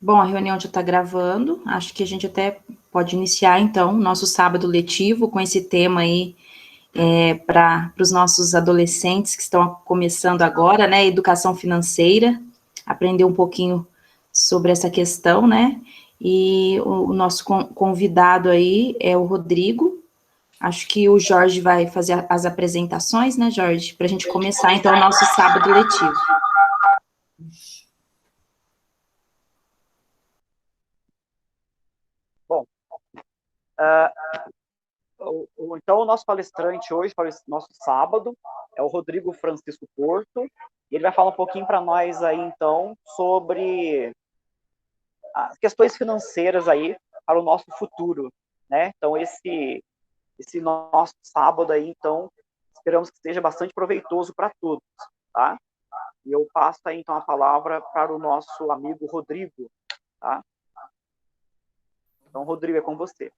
Bom, a reunião já está gravando, acho que a gente até pode iniciar, então, o nosso sábado letivo com esse tema aí para os nossos adolescentes que estão começando agora, né, educação financeira, aprender um pouquinho sobre essa questão, né, e o nosso convidado aí é o Rodrigo. Acho que o Jorge vai fazer as apresentações, né, Jorge, para a gente começar, então, o nosso sábado letivo. Bom, então o nosso palestrante hoje, para o nosso sábado, é o Rodrigo Francisco Porto. Ele vai falar um pouquinho para nós aí, então, sobre as questões financeiras aí para o nosso futuro, né? Então, esse nosso sábado aí, então, esperamos que seja bastante proveitoso para todos, tá? E eu passo aí, então, a palavra para o nosso amigo Rodrigo, tá? Então, Rodrigo, é com você.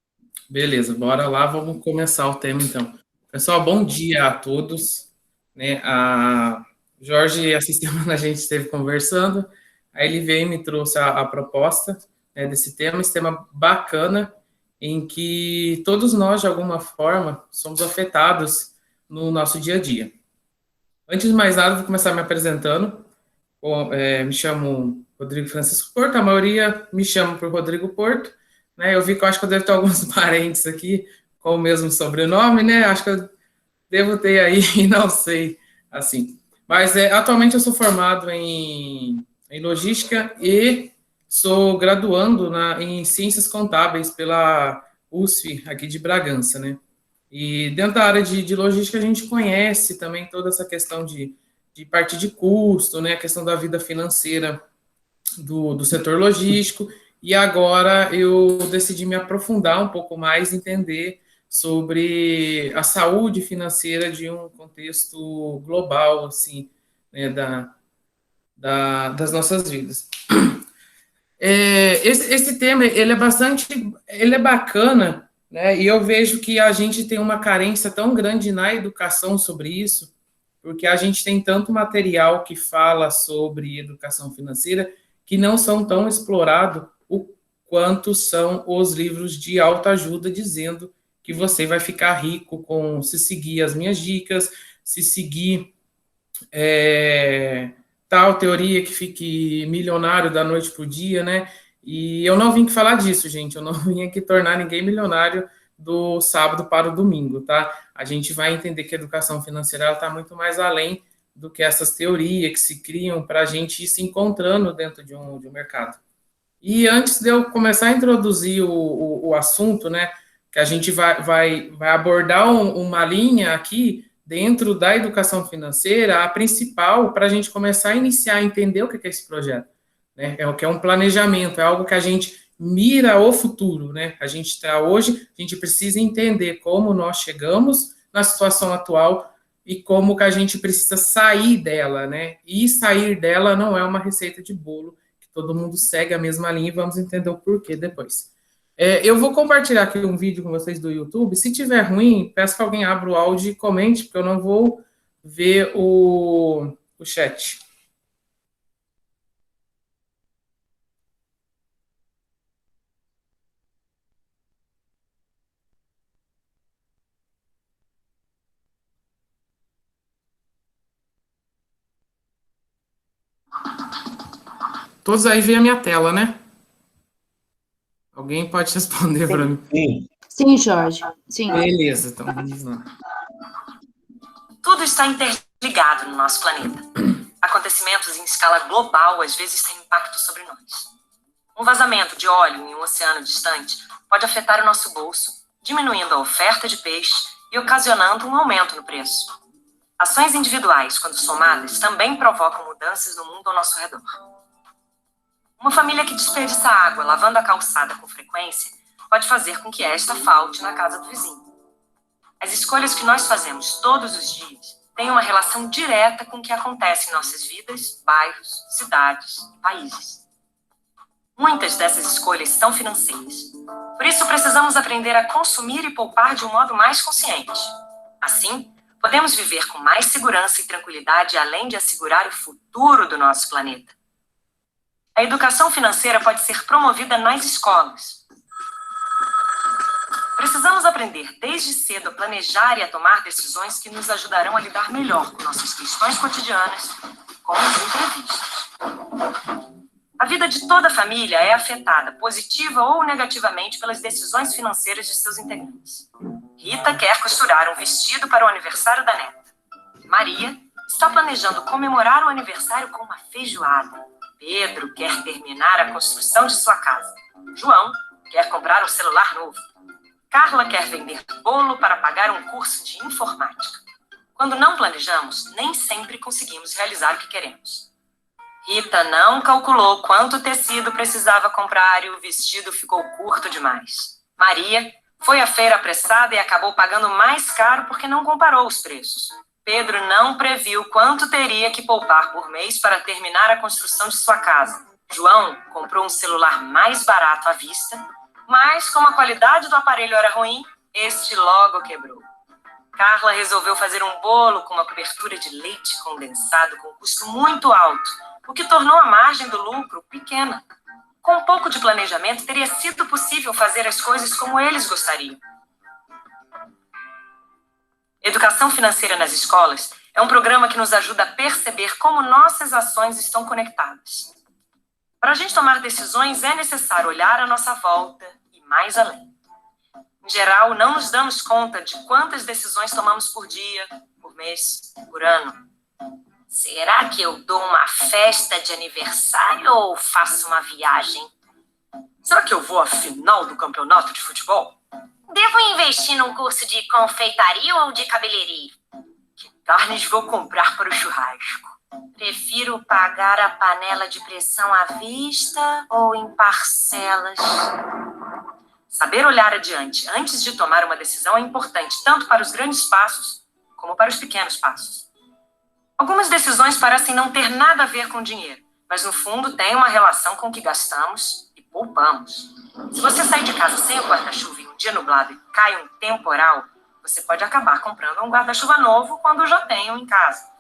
Beleza, bora lá, vamos começar o tema então. Pessoal, bom dia a todos. Né, a Jorge, essa semana a gente esteve conversando, aí ele veio e me trouxe a proposta, né, desse tema, esse tema bacana, em que todos nós, de alguma forma, somos afetados no nosso dia a dia. Antes de mais nada, vou começar me apresentando. Me chamo Rodrigo Francisco Porto, a maioria me chama por Rodrigo Porto, né? Eu vi que eu acho que eu devo ter alguns parentes aqui com o mesmo sobrenome, né? Acho que eu devo ter aí e não sei, assim. Mas atualmente eu sou formado em logística e sou graduando em ciências contábeis pela USF aqui de Bragança, né? E dentro da área de logística a gente conhece também toda essa questão de parte de custo, né? A questão da vida financeira do setor logístico, e agora eu decidi me aprofundar um pouco mais, entender sobre a saúde financeira de um contexto global, assim, né, das nossas vidas. Esse tema, ele é bacana, né, e eu vejo que a gente tem uma carência tão grande na educação sobre isso, porque a gente tem tanto material que fala sobre educação financeira que não são tão explorados o quanto são os livros de autoajuda dizendo que você vai ficar rico se seguir as minhas dicas, se seguir tal teoria que fique milionário da noite para o dia, né? E eu não vim aqui falar disso, gente. Eu não vim aqui tornar ninguém milionário do sábado para o domingo, tá? A gente vai entender que a educação financeira está muito mais além do que essas teorias que se criam para a gente ir se encontrando dentro de um mercado. E antes de eu começar a introduzir o assunto, né, que a gente vai abordar uma linha aqui dentro da educação financeira, a principal, para a gente começar a iniciar a entender o que é esse projeto. Né? É o que é um planejamento, é algo que a gente mira o futuro. Né? A gente está hoje, a gente precisa entender como nós chegamos na situação atual e como que a gente precisa sair dela. Né? E sair dela não é uma receita de bolo, todo mundo segue a mesma linha e vamos entender o porquê depois. Eu vou compartilhar aqui um vídeo com vocês do YouTube. Se tiver ruim, peço que alguém abra o áudio e comente, porque eu não vou ver o chat. Todos aí veem a minha tela, né? Alguém pode responder para mim? Sim. Sim, Jorge. Sim. Beleza, então vamos lá. Tudo está interligado no nosso planeta. Acontecimentos em escala global às vezes têm impacto sobre nós. Um vazamento de óleo em um oceano distante pode afetar o nosso bolso, diminuindo a oferta de peixe e ocasionando um aumento no preço. Ações individuais, quando somadas, também provocam mudanças no mundo ao nosso redor. Uma família que desperdiça água lavando a calçada com frequência pode fazer com que esta falte na casa do vizinho. As escolhas que nós fazemos todos os dias têm uma relação direta com o que acontece em nossas vidas, bairros, cidades e países. Muitas dessas escolhas são financeiras. Por isso, precisamos aprender a consumir e poupar de um modo mais consciente. Assim, podemos viver com mais segurança e tranquilidade, além de assegurar o futuro do nosso planeta. A educação financeira pode ser promovida nas escolas. Precisamos aprender desde cedo a planejar e a tomar decisões que nos ajudarão a lidar melhor com nossas questões cotidianas, com os imprevistos. A vida de toda a família é afetada, positiva ou negativamente, pelas decisões financeiras de seus integrantes. Rita quer costurar um vestido para o aniversário da neta. Maria está planejando comemorar o aniversário com uma feijoada. Pedro quer terminar a construção de sua casa. João quer comprar um celular novo. Carla quer vender bolo para pagar um curso de informática. Quando não planejamos, nem sempre conseguimos realizar o que queremos. Rita não calculou quanto tecido precisava comprar e o vestido ficou curto demais. Maria foi à feira apressada e acabou pagando mais caro porque não comparou os preços. Pedro não previu quanto teria que poupar por mês para terminar a construção de sua casa. João comprou um celular mais barato à vista, mas como a qualidade do aparelho era ruim, este logo quebrou. Carla resolveu fazer um bolo com uma cobertura de leite condensado com custo muito alto, o que tornou a margem do lucro pequena. Com um pouco de planejamento, teria sido possível fazer as coisas como eles gostariam. Educação financeira nas escolas é um programa que nos ajuda a perceber como nossas ações estão conectadas. Para a gente tomar decisões, é necessário olhar à nossa volta e mais além. Em geral, não nos damos conta de quantas decisões tomamos por dia, por mês, por ano. Será que eu dou uma festa de aniversário ou faço uma viagem? Será que eu vou à final do campeonato de futebol? Devo investir num curso de confeitaria ou de cabeleireiro? Que carnes vou comprar para o churrasco? Prefiro pagar a panela de pressão à vista ou em parcelas? Saber olhar adiante antes de tomar uma decisão é importante, tanto para os grandes passos como para os pequenos passos. Algumas decisões parecem não ter nada a ver com dinheiro, mas no fundo têm uma relação com o que gastamos e poupamos. Se você sair de casa sem o guarda-chuva em um dia nublado e cai um temporal, você pode acabar comprando um guarda-chuva novo quando já tem um em casa.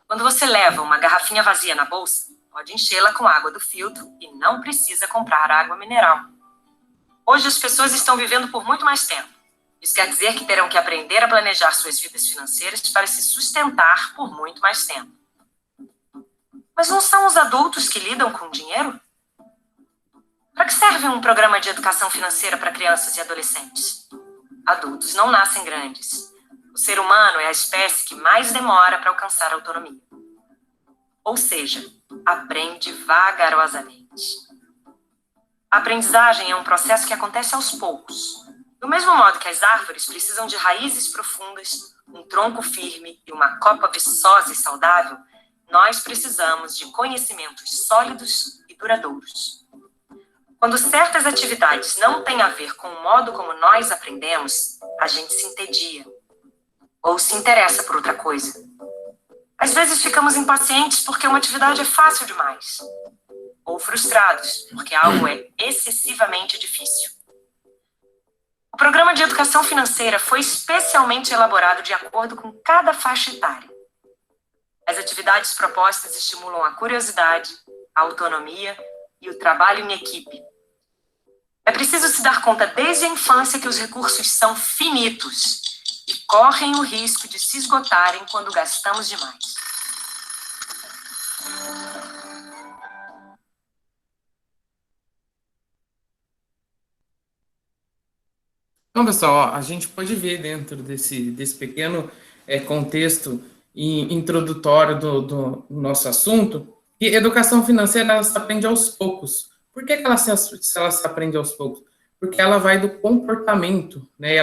Quando você leva uma garrafinha vazia na bolsa, pode enchê-la com água do filtro e não precisa comprar água mineral. Hoje as pessoas estão vivendo por muito mais tempo. Isso quer dizer que terão que aprender a planejar suas vidas financeiras para se sustentar por muito mais tempo. Mas não são os adultos que lidam com o dinheiro? Para que serve um programa de educação financeira para crianças e adolescentes? Adultos não nascem grandes. O ser humano é a espécie que mais demora para alcançar a autonomia. Ou seja, aprende vagarosamente. A aprendizagem é um processo que acontece aos poucos. Do mesmo modo que as árvores precisam de raízes profundas, um tronco firme e uma copa viçosa e saudável, nós precisamos de conhecimentos sólidos e duradouros. Quando certas atividades não têm a ver com o modo como nós aprendemos, a gente se entedia ou se interessa por outra coisa. Às vezes ficamos impacientes porque uma atividade é fácil demais, ou frustrados porque algo é excessivamente difícil. O programa de educação financeira foi especialmente elaborado de acordo com cada faixa etária. As atividades propostas estimulam a curiosidade, a autonomia e o trabalho em equipe. É preciso se dar conta desde a infância que os recursos são finitos e correm o risco de se esgotarem quando gastamos demais. Então, pessoal, ó, a gente pode ver dentro desse pequeno contexto introdutório do nosso assunto que educação financeira ela se aprende aos poucos. Por que ela se aprende aos poucos? Porque ela vai do comportamento, né?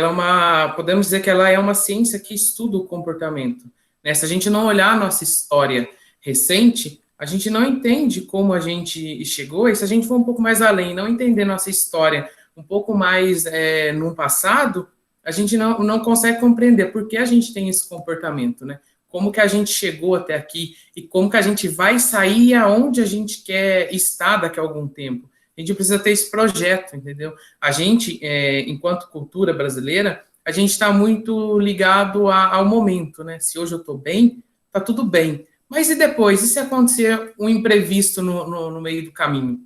Podemos dizer que ela é uma ciência que estuda o comportamento, né? Se a gente não olhar a nossa história recente, a gente não entende como a gente chegou, e se a gente for um pouco mais além, não entender nossa história um pouco mais no passado, a gente não consegue compreender por que a gente tem esse comportamento, né? Como que a gente chegou até aqui e como que a gente vai sair aonde a gente quer estar daqui a algum tempo. A gente precisa ter esse projeto, entendeu? A gente, enquanto cultura brasileira, a gente está muito ligado ao momento, né? Se hoje eu estou bem, tá tudo bem. Mas e depois? E se acontecer um imprevisto no meio do caminho?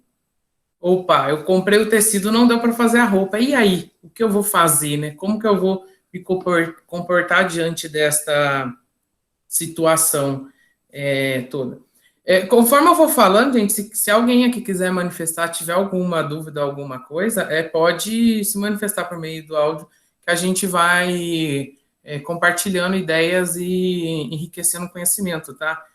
Opa, eu comprei o tecido, não deu para fazer a roupa. E aí? O que eu vou fazer, né? Como que eu vou me comportar diante desta situação toda? Conforme eu vou falando, gente, se alguém aqui quiser manifestar, tiver alguma dúvida, alguma coisa, pode se manifestar por meio do áudio, que a gente vai compartilhando ideias e enriquecendo conhecimento, tá?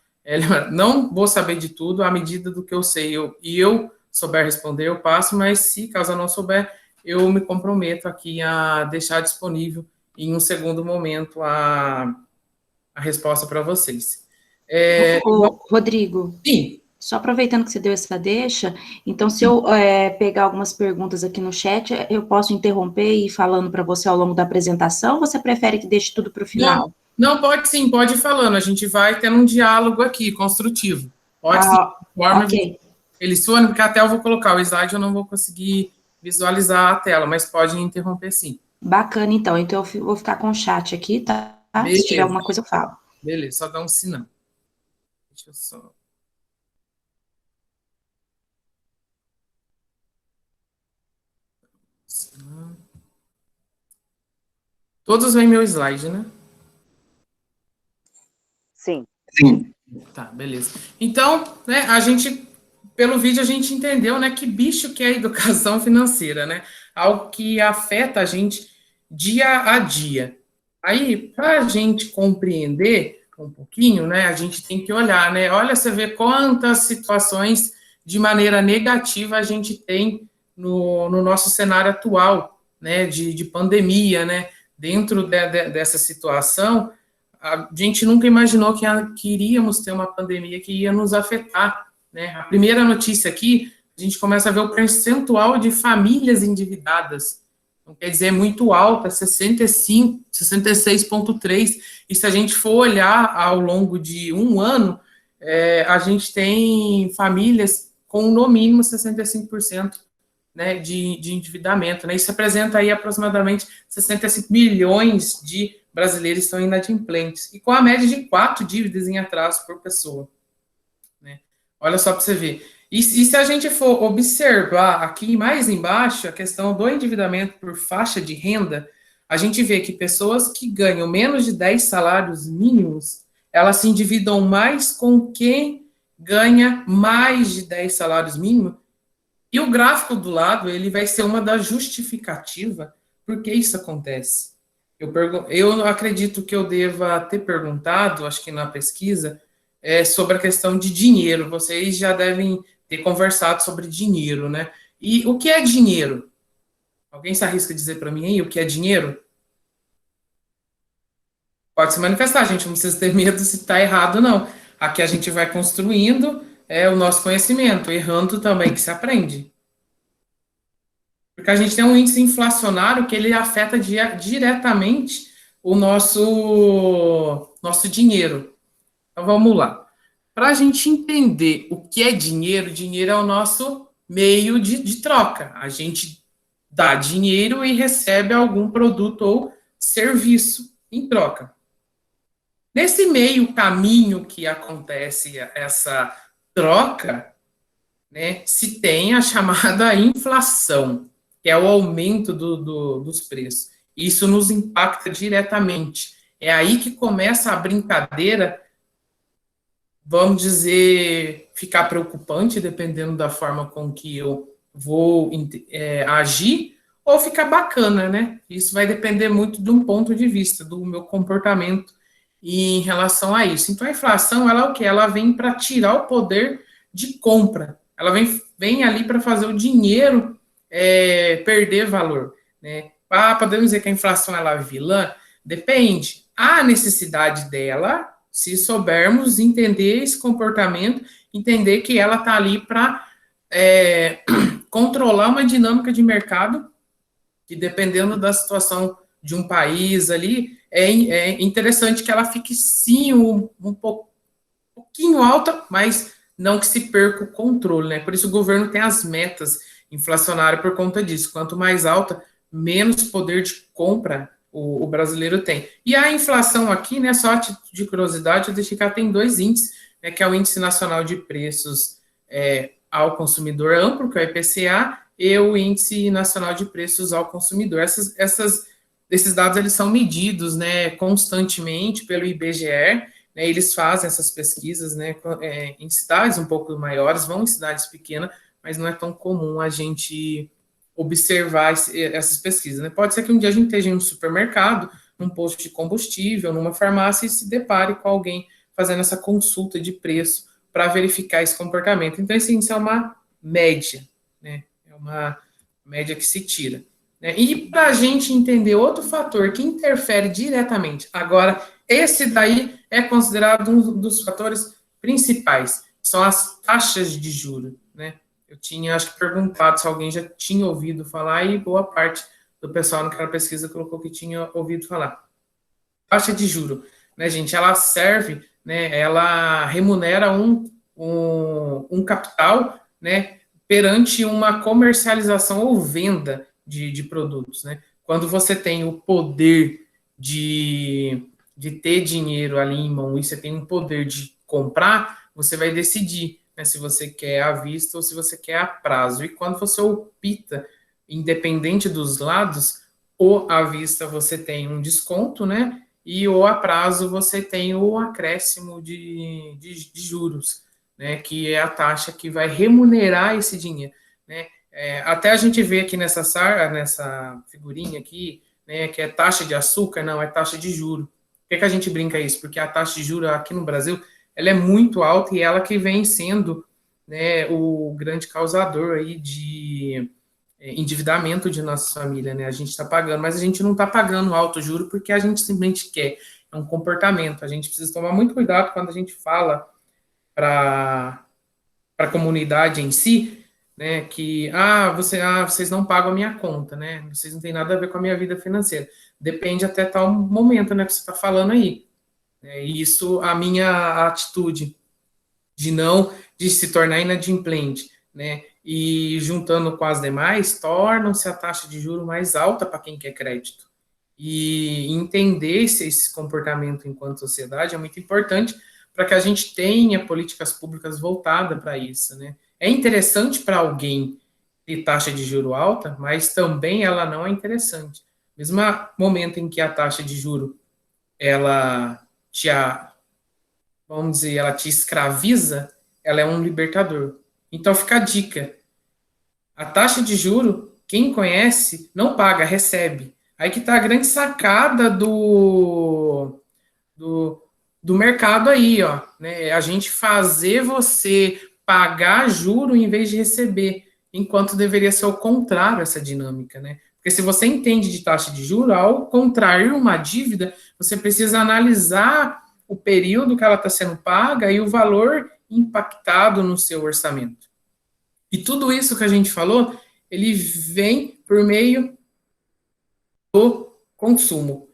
Não vou saber de tudo, à medida do que eu sei, eu souber responder, eu passo, mas se caso eu não souber, eu me comprometo aqui a deixar disponível em um segundo momento a resposta para vocês. Rodrigo, sim. Só aproveitando que você deu essa deixa, então se eu pegar algumas perguntas aqui no chat, eu posso interromper e ir falando para você ao longo da apresentação, ou você prefere que deixe tudo para o final? Não, pode sim, pode ir falando, a gente vai tendo um diálogo aqui, construtivo. Pode sim, forma ok. Eles suam, porque até eu vou colocar o slide, eu não vou conseguir visualizar a tela, mas pode interromper sim. Bacana, então eu vou ficar com o chat aqui, tá? Beleza. Se tiver alguma coisa eu falo. Beleza, só dá um sinal. Deixa eu só... Todos veem meu slide, né? Sim. Tá, beleza. Então, né, pelo vídeo a gente entendeu, né, que bicho que é a educação financeira, né? Algo que afeta a gente dia a dia. Aí, para a gente compreender um pouquinho, né, a gente tem que olhar, né? Olha, você vê quantas situações de maneira negativa a gente tem no nosso cenário atual, né, de pandemia, né? Dentro dessa situação, a gente nunca imaginou que iríamos ter uma pandemia que ia nos afetar, né? A primeira notícia aqui, a gente começa a ver o percentual de famílias endividadas. Então, quer dizer, é muito alta, 65, 66,3%. E se a gente for olhar ao longo de um ano, a gente tem famílias com, no mínimo, 65%, né, de endividamento, né? Isso representa aí aproximadamente 65 milhões de brasileiros estão inadimplentes, e com a média de 4 dívidas em atraso por pessoa, né? Olha só para você ver. E se a gente for observar aqui mais embaixo a questão do endividamento por faixa de renda, a gente vê que pessoas que ganham menos de 10 salários mínimos, elas se endividam mais com quem ganha mais de 10 salários mínimos. E o gráfico do lado, ele vai ser uma da justificativa por que isso acontece. Eu acredito que eu deva ter perguntado, acho que na pesquisa, sobre a questão de dinheiro. Vocês já devem ter conversado sobre dinheiro, né? E o que é dinheiro? Alguém se arrisca a dizer para mim aí o que é dinheiro? Pode se manifestar, gente, não precisa ter medo se está errado, não. Aqui a gente vai construindo o nosso conhecimento, errando também que se aprende. Porque a gente tem um índice inflacionário que ele afeta diretamente o nosso dinheiro. Então, vamos lá. Para a gente entender o que é dinheiro, dinheiro é o nosso meio de troca. A gente dá dinheiro e recebe algum produto ou serviço em troca. Nesse meio caminho que acontece essa troca, né, se tem a chamada inflação, que é o aumento dos preços. Isso nos impacta diretamente. É aí que começa a brincadeira, vamos dizer, ficar preocupante, dependendo da forma com que eu vou agir, ou ficar bacana, né? Isso vai depender muito de um ponto de vista, do meu comportamento em relação a isso. Então, a inflação, ela é o quê? Ela vem para tirar o poder de compra. Ela vem ali para fazer o dinheiro perder valor, né? Podemos dizer que a inflação ela é vilã? Depende. A necessidade dela, se soubermos entender esse comportamento, entender que ela está ali para controlar uma dinâmica de mercado, que dependendo da situação de um país ali, é interessante que ela fique sim um pouquinho alta, mas não que se perca o controle, né? Por isso o governo tem as metas inflacionárias por conta disso. Quanto mais alta, menos poder de compra o brasileiro tem. E a inflação aqui, né, só de curiosidade, eu deixei que ela tem 2 índices, né, que é o Índice Nacional de Preços ao Consumidor Amplo, que é o IPCA, e o Índice Nacional de Preços ao Consumidor. Esses dados eles são medidos, né, constantemente pelo IBGE, né, eles fazem essas pesquisas, né, em cidades um pouco maiores, vão em cidades pequenas, mas não é tão comum a gente observar essas pesquisas, né? Pode ser que um dia a gente esteja em um supermercado, num posto de combustível, numa farmácia e se depare com alguém fazendo essa consulta de preço para verificar esse comportamento. Então, esse índice é uma média, né? É uma média que se tira. Né? E para a gente entender outro fator que interfere diretamente, agora, esse daí é considerado um dos fatores principais, são as taxas de juros, né? Eu tinha, acho que, perguntado se alguém já tinha ouvido falar e boa parte do pessoal naquela pesquisa colocou que tinha ouvido falar. Taxa de juro, né, gente, ela serve, né, ela remunera um capital, né, perante uma comercialização ou venda de produtos, né. Quando você tem o poder de ter dinheiro ali em mão e você tem um poder de comprar, você vai decidir, né, se você quer à vista ou se você quer a prazo. E quando você opta, independente dos lados, ou à vista você tem um desconto, né, e ou a prazo você tem o acréscimo de juros, né, que é a taxa que vai remunerar esse dinheiro, né. Até a gente vê aqui nessa figurinha aqui, né, que é taxa de açúcar, não, é taxa de juro. Por que a gente brinca isso? Porque a taxa de juros aqui no Brasil, ela é muito alta e ela que vem sendo, né, o grande causador aí de endividamento de nossa família, né? A gente está pagando, mas a gente não está pagando alto juro porque a gente simplesmente quer. É um comportamento. A gente precisa tomar muito cuidado quando a gente fala para a comunidade em si, né? Que vocês não pagam a minha conta, né? Vocês não têm nada a ver com a minha vida financeira. Depende até tal momento, né? Que você está falando aí. E isso, a minha atitude de se tornar inadimplente, né? E juntando com as demais, tornam-se a taxa de juros mais alta para quem quer crédito. E entender esse comportamento enquanto sociedade é muito importante para que a gente tenha políticas públicas voltadas para isso, né? É interessante para alguém ter taxa de juro alta, mas também ela não é interessante. Mesmo no momento em que a taxa de juro ela vamos dizer, ela te escraviza, ela é um libertador. Então fica a dica. A taxa de juro, quem conhece, não paga, recebe. Aí que está a grande sacada do mercado aí, ó, né? A gente fazer você pagar juro em vez de receber, enquanto deveria ser o contrário essa dinâmica, né? Porque se você entende de taxa de juro, ao contrair uma dívida, você precisa analisar o período que ela está sendo paga e o valor impactado no seu orçamento. E tudo isso que a gente falou, ele vem por meio do consumo.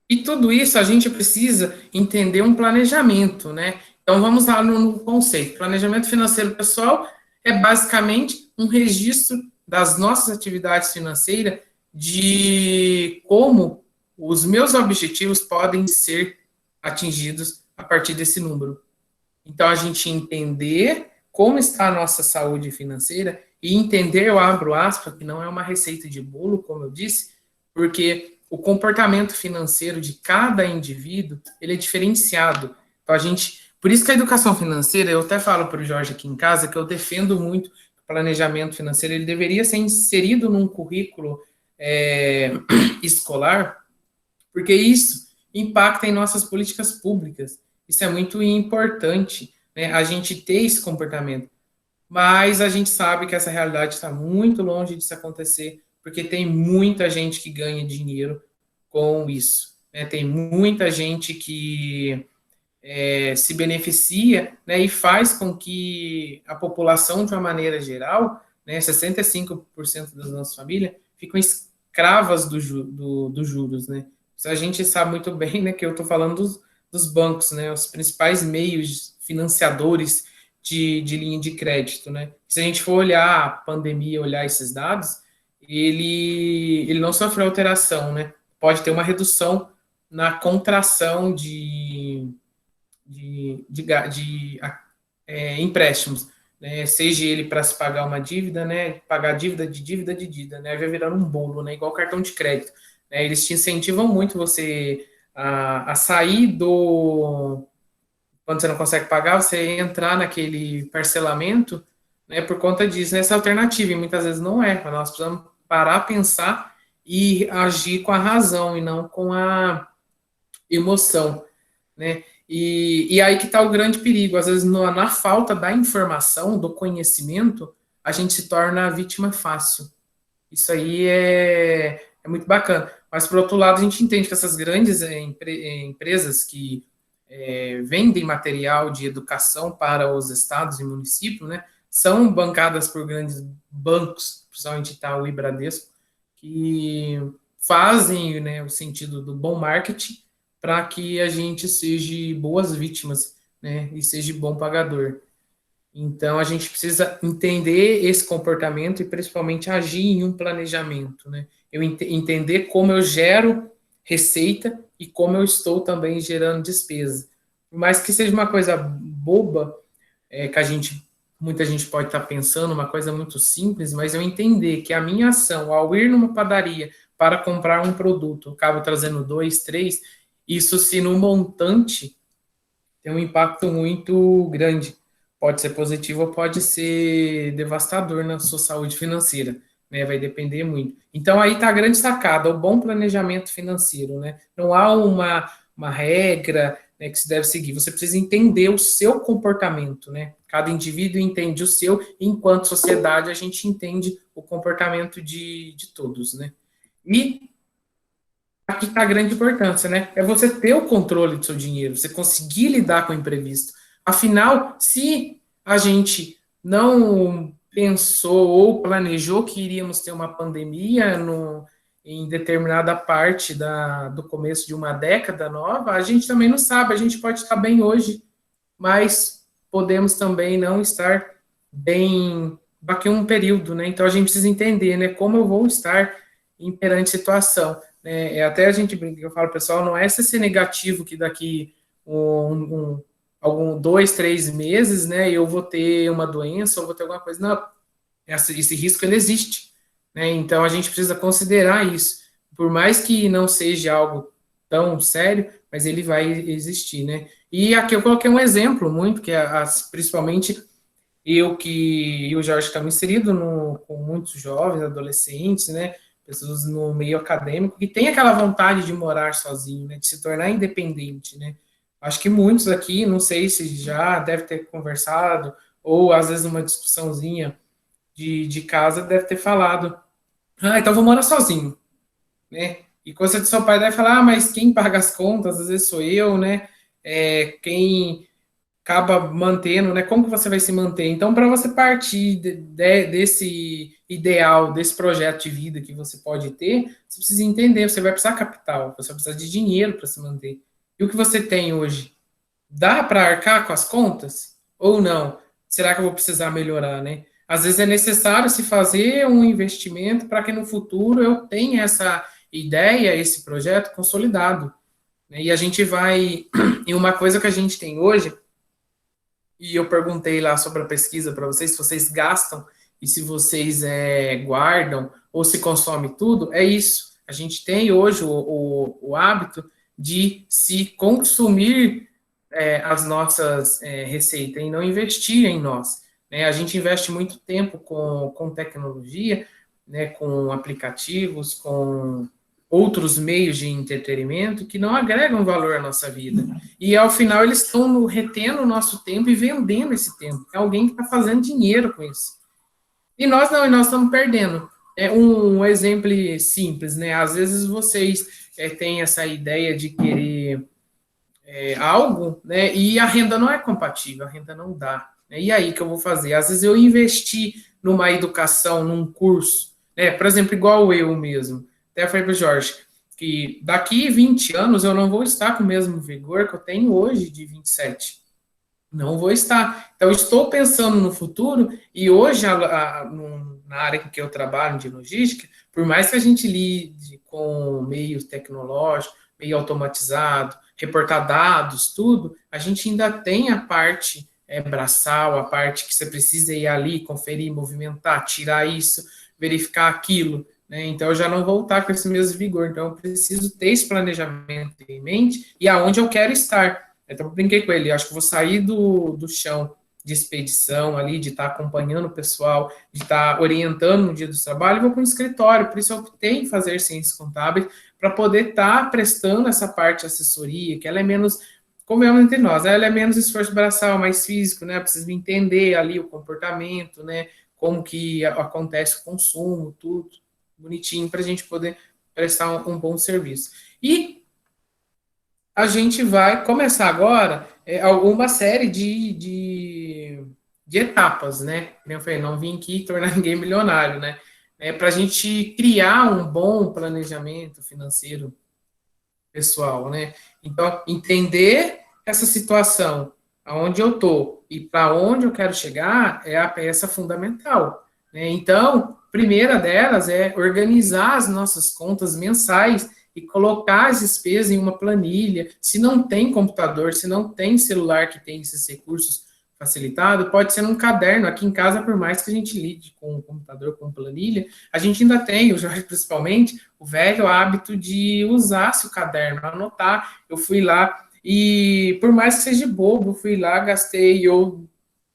E tudo isso a gente precisa entender um planejamento, né? Então vamos lá no conceito. Planejamento financeiro pessoal é basicamente um registro das nossas atividades financeiras, de como os meus objetivos podem ser atingidos a partir desse número. Então, a gente entender como está a nossa saúde financeira e entender, eu abro aspas, que não é uma receita de bolo, como eu disse, porque o comportamento financeiro de cada indivíduo, ele é diferenciado. Então, por isso que a educação financeira, eu até falo para o Jorge aqui em casa, que eu defendo muito o planejamento financeiro, ele deveria ser inserido num currículo escolar, porque isso impacta em nossas políticas públicas. Isso é muito importante, né, a gente ter esse comportamento. Mas a gente sabe que essa realidade está muito longe disso acontecer, porque tem muita gente que ganha dinheiro com isso. Né? Tem muita gente que se beneficia, né, e faz com que a população, de uma maneira geral, né, 65% das nossas famílias, ficam escravas dos juros. Né? Isso a gente sabe muito bem, né, que eu estou falando dos bancos, né, os principais meios financiadores de linha de crédito, né? Se a gente for olhar a pandemia, olhar esses dados, ele não sofreu alteração, né? Pode ter uma redução na contração empréstimos, né, seja ele para se pagar uma dívida, né, pagar dívida, né, vai virando um bolo, né, igual cartão de crédito, né, eles te incentivam muito você a sair quando você não consegue pagar, você entrar naquele parcelamento, né, por conta disso, nessa alternativa, e muitas vezes não é, nós precisamos parar, pensar e agir com a razão e não com a emoção, né? E aí que está o grande perigo. Às vezes, na falta da informação, do conhecimento, a gente se torna a vítima fácil. Isso aí é muito bacana. Mas, por outro lado, a gente entende que essas grandes empresas que vendem material de educação para os estados e municípios, né, são bancadas por grandes bancos, principalmente Itaú e Bradesco, que fazem, né, o sentido do bom marketing para que a gente seja boas vítimas, né, e seja bom pagador. Então, a gente precisa entender esse comportamento e, principalmente, agir em um planejamento, né? Eu entender como eu gero receita e como eu estou também gerando despesa. Por mais que seja uma coisa boba, que muita gente pode estar pensando, uma coisa muito simples, mas eu entender que a minha ação, ao ir numa padaria para comprar um produto, eu acabo trazendo 2, 3, isso se no montante tem um impacto muito grande. Pode ser positivo ou pode ser devastador na sua saúde financeira, né? Vai depender muito. Então, aí está a grande sacada, o bom planejamento financeiro, né? Não há uma regra, né, que se deve seguir. Você precisa entender o seu comportamento, né? Cada indivíduo entende o seu, e enquanto sociedade a gente entende o comportamento de todos, né? E aqui está a grande importância, né? É você ter o controle do seu dinheiro, você conseguir lidar com o imprevisto. Afinal, se a gente não pensou ou planejou que iríamos ter uma pandemia em determinada parte do começo de uma década nova, a gente também não sabe. A gente pode estar bem hoje, mas podemos também não estar bem daqui a um período, né? Então a gente precisa entender, né, como eu vou estar em perante situação. Até a gente brinca, eu falo, pessoal, não é ser negativo que daqui 2, 3 meses, né, eu vou ter uma doença ou vou ter alguma coisa. Não, esse risco ele existe, né? Então a gente precisa considerar isso. Por mais que não seja algo tão sério, mas ele vai existir, né? E aqui eu coloquei um exemplo muito, que principalmente eu e o Jorge estamos inseridos com muitos jovens, adolescentes, né? Pessoas no meio acadêmico, que tem aquela vontade de morar sozinho, né, de se tornar independente, né. Acho que muitos aqui, não sei se já deve ter conversado, ou às vezes uma discussãozinha de casa deve ter falado, então vou morar sozinho, né. E coisa de seu pai deve falar, mas quem paga as contas, às vezes sou eu, né, quem acaba mantendo, né? Como que você vai se manter? Então, para você partir desse ideal, desse projeto de vida que você pode ter, você precisa entender, você vai precisar de capital, você vai precisar de dinheiro para se manter. E o que você tem hoje, dá para arcar com as contas? Ou não? Será que eu vou precisar melhorar, né? Às vezes é necessário se fazer um investimento para que no futuro eu tenha essa ideia, esse projeto consolidado, né? E a gente vai... E uma coisa que a gente tem hoje, e eu perguntei lá sobre a pesquisa para vocês, se vocês gastam e se vocês guardam ou se consome tudo, é isso. A gente tem hoje o hábito de se consumir as nossas receitas e não investir em nós, né? A gente investe muito tempo com tecnologia, né, com aplicativos, com outros meios de entretenimento que não agregam valor à nossa vida. E, ao final, eles estão retendo o nosso tempo e vendendo esse tempo. É alguém que está fazendo dinheiro com isso. E nós não, e nós estamos perdendo. É um exemplo simples, né? Às vezes vocês têm essa ideia de querer algo, né? E a renda não é compatível, a renda não dá. Né? E aí, o que eu vou fazer? Às vezes eu investi numa educação, num curso, né? Por exemplo, igual eu mesmo. Até falei para o Jorge que daqui 20 anos eu não vou estar com o mesmo vigor que eu tenho hoje de 27. Não vou estar. Então, estou pensando no futuro e hoje, na área em que eu trabalho, de logística, por mais que a gente lide com meio tecnológico, meio automatizado, reportar dados, tudo, a gente ainda tem a parte braçal, a parte que você precisa ir ali, conferir, movimentar, tirar isso, verificar aquilo, né? Então, eu já não vou voltar com esse mesmo vigor. Então, eu preciso ter esse planejamento em mente e aonde eu quero estar. Então, eu brinquei com ele, acho que vou sair do chão de expedição ali, de estar acompanhando o pessoal, de estar orientando no dia do trabalho, e vou para um escritório. Por isso, eu optei em fazer ciências contábeis, para poder estar prestando essa parte de assessoria, que ela é menos, como é entre nós, ela é menos esforço braçal, mais físico, né? Precisa entender ali o comportamento, né? Como que acontece o consumo, tudo bonitinho, para a gente poder prestar um bom serviço. E a gente vai começar agora uma série de etapas, né? Eu falei, não vim aqui tornar ninguém milionário, né? Para a gente criar um bom planejamento financeiro pessoal, né? Então, entender essa situação, aonde eu estou e para onde eu quero chegar, é a peça fundamental, né? Então, primeira delas é organizar as nossas contas mensais e colocar as despesas em uma planilha. Se não tem computador, se não tem celular que tem esses recursos facilitado, pode ser num caderno. Aqui em casa, por mais que a gente lide com o computador, com planilha, a gente ainda tem, o Jorge principalmente, o velho hábito de usar o caderno, anotar. Eu fui lá e, por mais que seja bobo, eu fui lá, gastei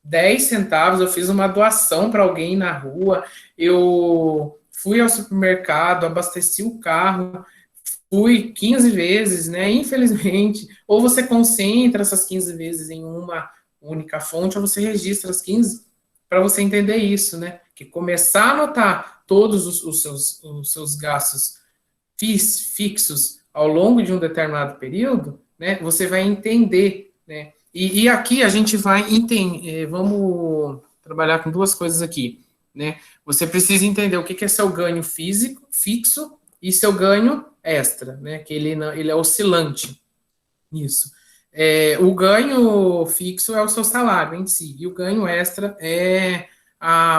10 centavos, eu fiz uma doação para alguém na rua, eu fui ao supermercado, abasteci o carro, fui 15 vezes, né? Infelizmente, ou você concentra essas 15 vezes em uma única fonte, ou você registra as 15 para você entender isso, né? Que começar a anotar todos os seus gastos fixos ao longo de um determinado período, né? Você vai entender, né? E aqui a gente vai entender, vamos trabalhar com duas coisas aqui, né? Você precisa entender o que é seu ganho físico, fixo, e seu ganho extra, né? Que ele é oscilante nisso. O ganho fixo é o seu salário em si, e o ganho extra é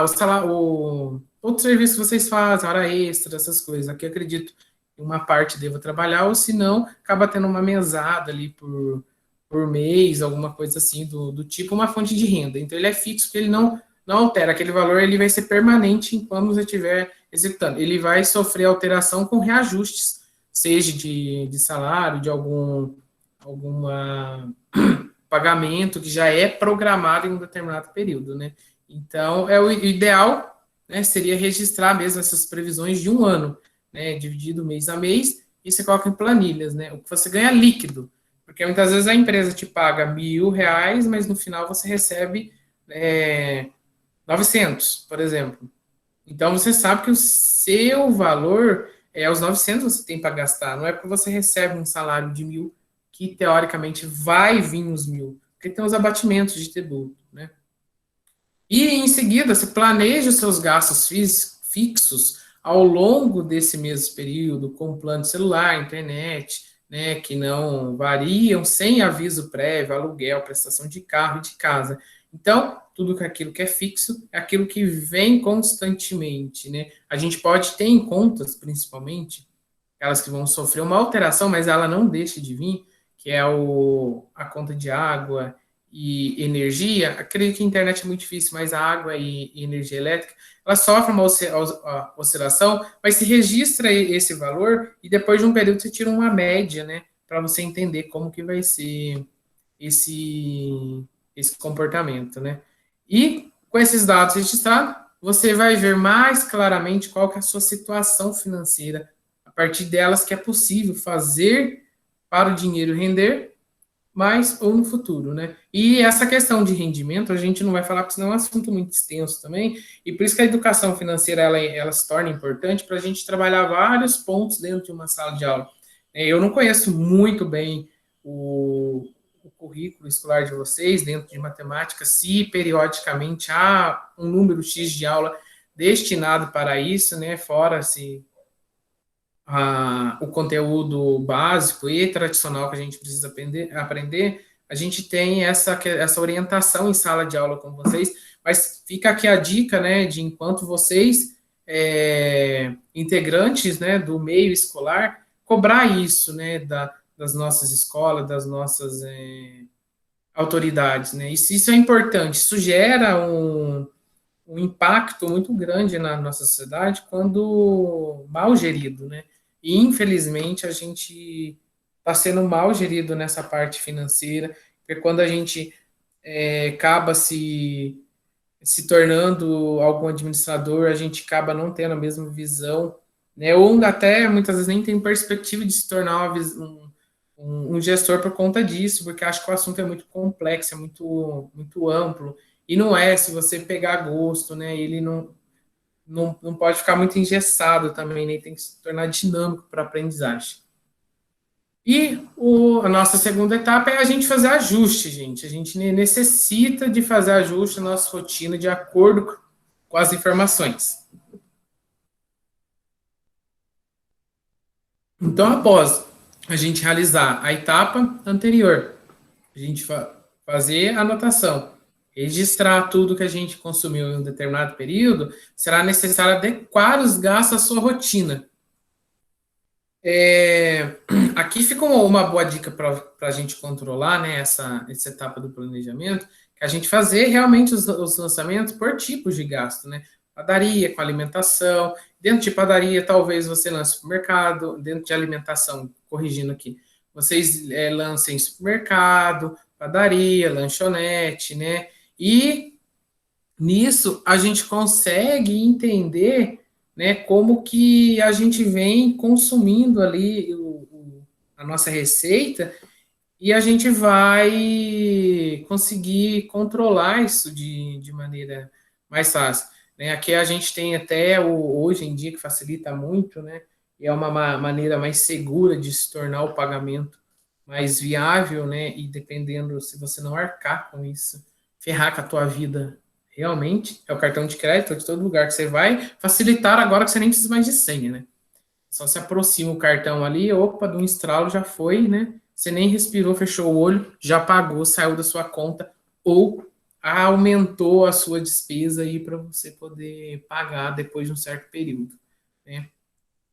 o salário, outro serviço que vocês fazem, hora extra, essas coisas. Aqui acredito que uma parte deva trabalhar, ou se não, acaba tendo uma mesada ali por mês, alguma coisa assim do tipo, uma fonte de renda. Então ele é fixo, porque ele não altera aquele valor, ele vai ser permanente enquanto você estiver executando. Ele vai sofrer alteração com reajustes, seja de salário, de algum pagamento que já é programado em um determinado período, né? Então, o ideal, né, seria registrar mesmo essas previsões de um ano, né, dividido mês a mês, e você coloca em planilhas, né? O que você ganha líquido, porque muitas vezes a empresa te paga R$1.000, mas no final você recebe 900, por exemplo. Então, você sabe que o seu valor os 900 você tem para gastar, não é porque você recebe um salário de 1.000 que, teoricamente, vai vir os 1.000, porque tem os abatimentos de tributo, né? E, em seguida, você planeja os seus gastos fixos ao longo desse mesmo período, com plano de celular, internet, né, que não variam, sem aviso prévio, aluguel, prestação de carro e de casa. Então, tudo aquilo que é fixo é aquilo que vem constantemente, né? A gente pode ter em contas, principalmente, aquelas que vão sofrer uma alteração, mas ela não deixa de vir, que é a conta de água e energia. Acredito que a internet é muito difícil, mas a água e energia elétrica, ela sofre uma oscilação, mas se registra esse valor e depois de um período você tira uma média, né, para você entender como que vai ser esse comportamento, né? E com esses dados registrados, você vai ver mais claramente qual que é a sua situação financeira, a partir delas que é possível fazer para o dinheiro render mais ou no futuro, né? E essa questão de rendimento, a gente não vai falar, porque senão é um assunto muito extenso também, e por isso que a educação financeira, ela se torna importante para a gente trabalhar vários pontos dentro de uma sala de aula. Eu não conheço muito bem o currículo escolar de vocês, dentro de matemática, se periodicamente há um número X de aula destinado para isso, né? Fora o conteúdo básico e tradicional que a gente precisa aprender, a gente tem essa orientação em sala de aula com vocês, mas fica aqui a dica, né, de enquanto vocês, integrantes, né, do meio escolar, cobrar isso, né, das nossas escolas, das nossas autoridades, né? Isso é importante, isso gera um impacto muito grande na nossa sociedade quando mal gerido, né? E, infelizmente, a gente está sendo mal gerido nessa parte financeira, porque quando a gente acaba se tornando algum administrador, a gente acaba não tendo a mesma visão, né? Ou até muitas vezes nem tem perspectiva de se tornar um gestor por conta disso, porque acho que o assunto é muito complexo, é muito amplo, e não é se você pegar gosto, né? Ele não pode ficar muito engessado também, né? Tem que se tornar dinâmico para a aprendizagem. E a nossa segunda etapa é a gente fazer ajuste, gente. A gente necessita de fazer ajuste na nossa rotina de acordo com as informações. Então, após a gente realizar a etapa anterior, a gente fazer a anotação, registrar tudo que a gente consumiu em um determinado período, será necessário adequar os gastos à sua rotina. Aqui fica uma boa dica para a gente controlar, né, essa etapa do planejamento, que a gente fazer realmente os lançamentos por tipos de gasto, né? Padaria com alimentação, dentro de padaria talvez você lance supermercado, dentro de alimentação, corrigindo aqui, vocês lancem supermercado, padaria, lanchonete, né? E nisso a gente consegue entender, né, como que a gente vem consumindo ali a nossa receita e a gente vai conseguir controlar isso de maneira mais fácil, né? Aqui a gente tem até hoje em dia que facilita muito, né? E é uma maneira mais segura de se tornar o pagamento mais viável, né? E dependendo se você não arcar com isso, ferrar com a tua vida realmente, é o cartão de crédito de todo lugar que você vai, facilitar agora que você nem precisa mais de senha, né? Só se aproxima o cartão ali, opa, de um estralo já foi, né? Você nem respirou, fechou o olho, já pagou, saiu da sua conta, ou aumentou a sua despesa aí para você poder pagar depois de um certo período, né?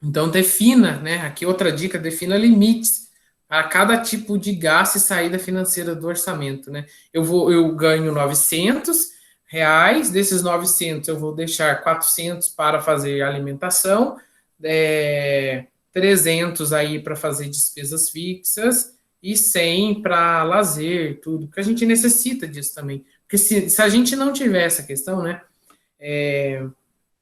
Então defina, né? Aqui outra dica, defina limites para cada tipo de gasto e saída financeira do orçamento, né? Eu ganho R$ 900, desses 900 eu vou deixar 400 para fazer alimentação, 300 aí para fazer despesas fixas e 100 para lazer, tudo, porque a gente necessita disso também. Porque se a gente não tiver essa questão, né,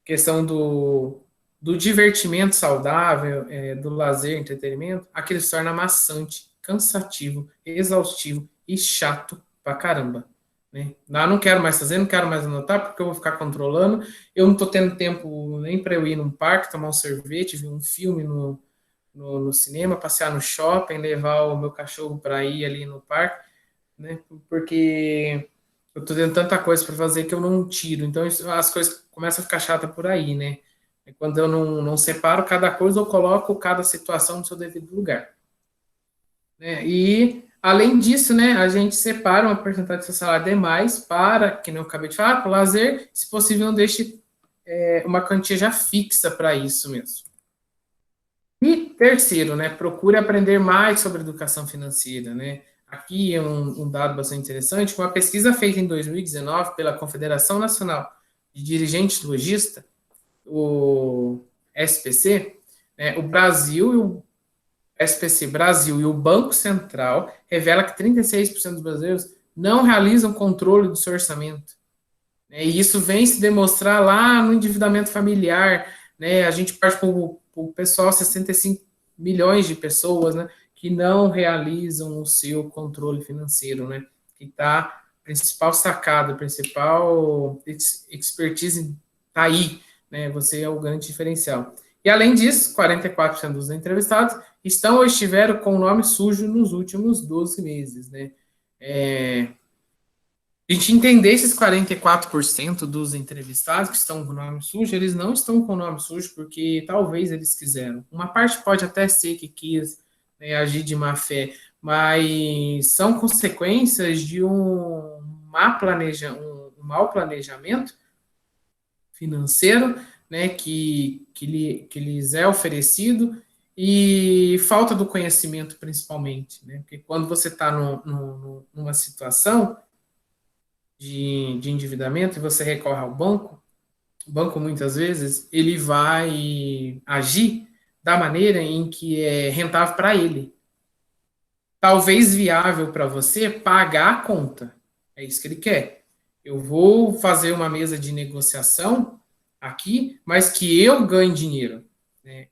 questão do divertimento saudável, do lazer, entretenimento, aquilo se torna maçante, cansativo, exaustivo e chato pra caramba. Né? Não quero mais fazer, não quero mais anotar, porque eu vou ficar controlando. Eu não estou tendo tempo nem para eu ir num parque, tomar um sorvete, ver um filme no cinema, passear no shopping, levar o meu cachorro para ir ali no parque, né? Porque eu estou tendo tanta coisa para fazer que eu não tiro. Então as coisas começam a ficar chatas por aí, né? Quando eu não separo cada coisa, eu coloco cada situação no seu devido lugar. Né? E além disso, né, a gente separa uma porcentagem do seu salário demais para, que não acabei de falar, para o lazer, se possível, não deixe uma quantia já fixa para isso mesmo. E terceiro, né, procure aprender mais sobre educação financeira, né? Aqui é um dado bastante interessante, uma pesquisa feita em 2019 pela Confederação Nacional de Dirigentes Logistas, o SPC, né, o SPC Brasil e o Banco Central revela que 36% dos brasileiros não realizam controle do seu orçamento. Né, e isso vem se demonstrar lá no endividamento familiar. Né, a gente parte para o pessoal, 65 milhões de pessoas, né, que não realizam o seu controle financeiro, né, que está principal sacada, principal expertise está aí, né, você é o grande diferencial. E além disso, 44% dos entrevistados estão ou estiveram com o nome sujo nos últimos 12 meses, né? A gente entender esses 44% dos entrevistados que estão com o nome sujo, eles não estão com o nome sujo porque talvez eles quiseram. Uma parte pode até ser que quis, né, agir de má fé, mas são consequências de um mau planejamento financeiro, né, que lhes é oferecido e falta do conhecimento, principalmente, né? Porque quando você está numa situação de endividamento e você recorre ao banco, o banco, muitas vezes, ele vai agir da maneira em que é rentável para ele. Talvez viável para você pagar a conta. É isso que ele quer. Eu vou fazer uma mesa de negociação aqui, mas que eu ganhe dinheiro, né?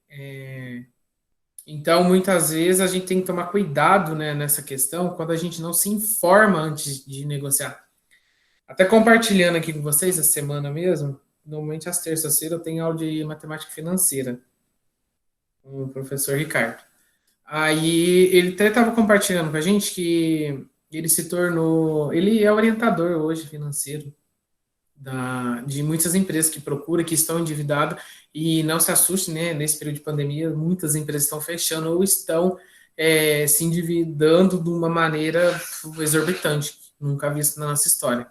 Então, muitas vezes, a gente tem que tomar cuidado, né, nessa questão quando a gente não se informa antes de negociar. Até compartilhando aqui com vocês, essa semana mesmo, normalmente às terças-feiras eu tenho aula de matemática financeira com o professor Ricardo. Aí ele até estava compartilhando com a gente que ele se tornou, ele é orientador hoje financeiro de muitas empresas que procuram, que estão endividadas, e não se assuste, né, nesse período de pandemia, muitas empresas estão fechando ou estão se endividando de uma maneira exorbitante, nunca visto na nossa história.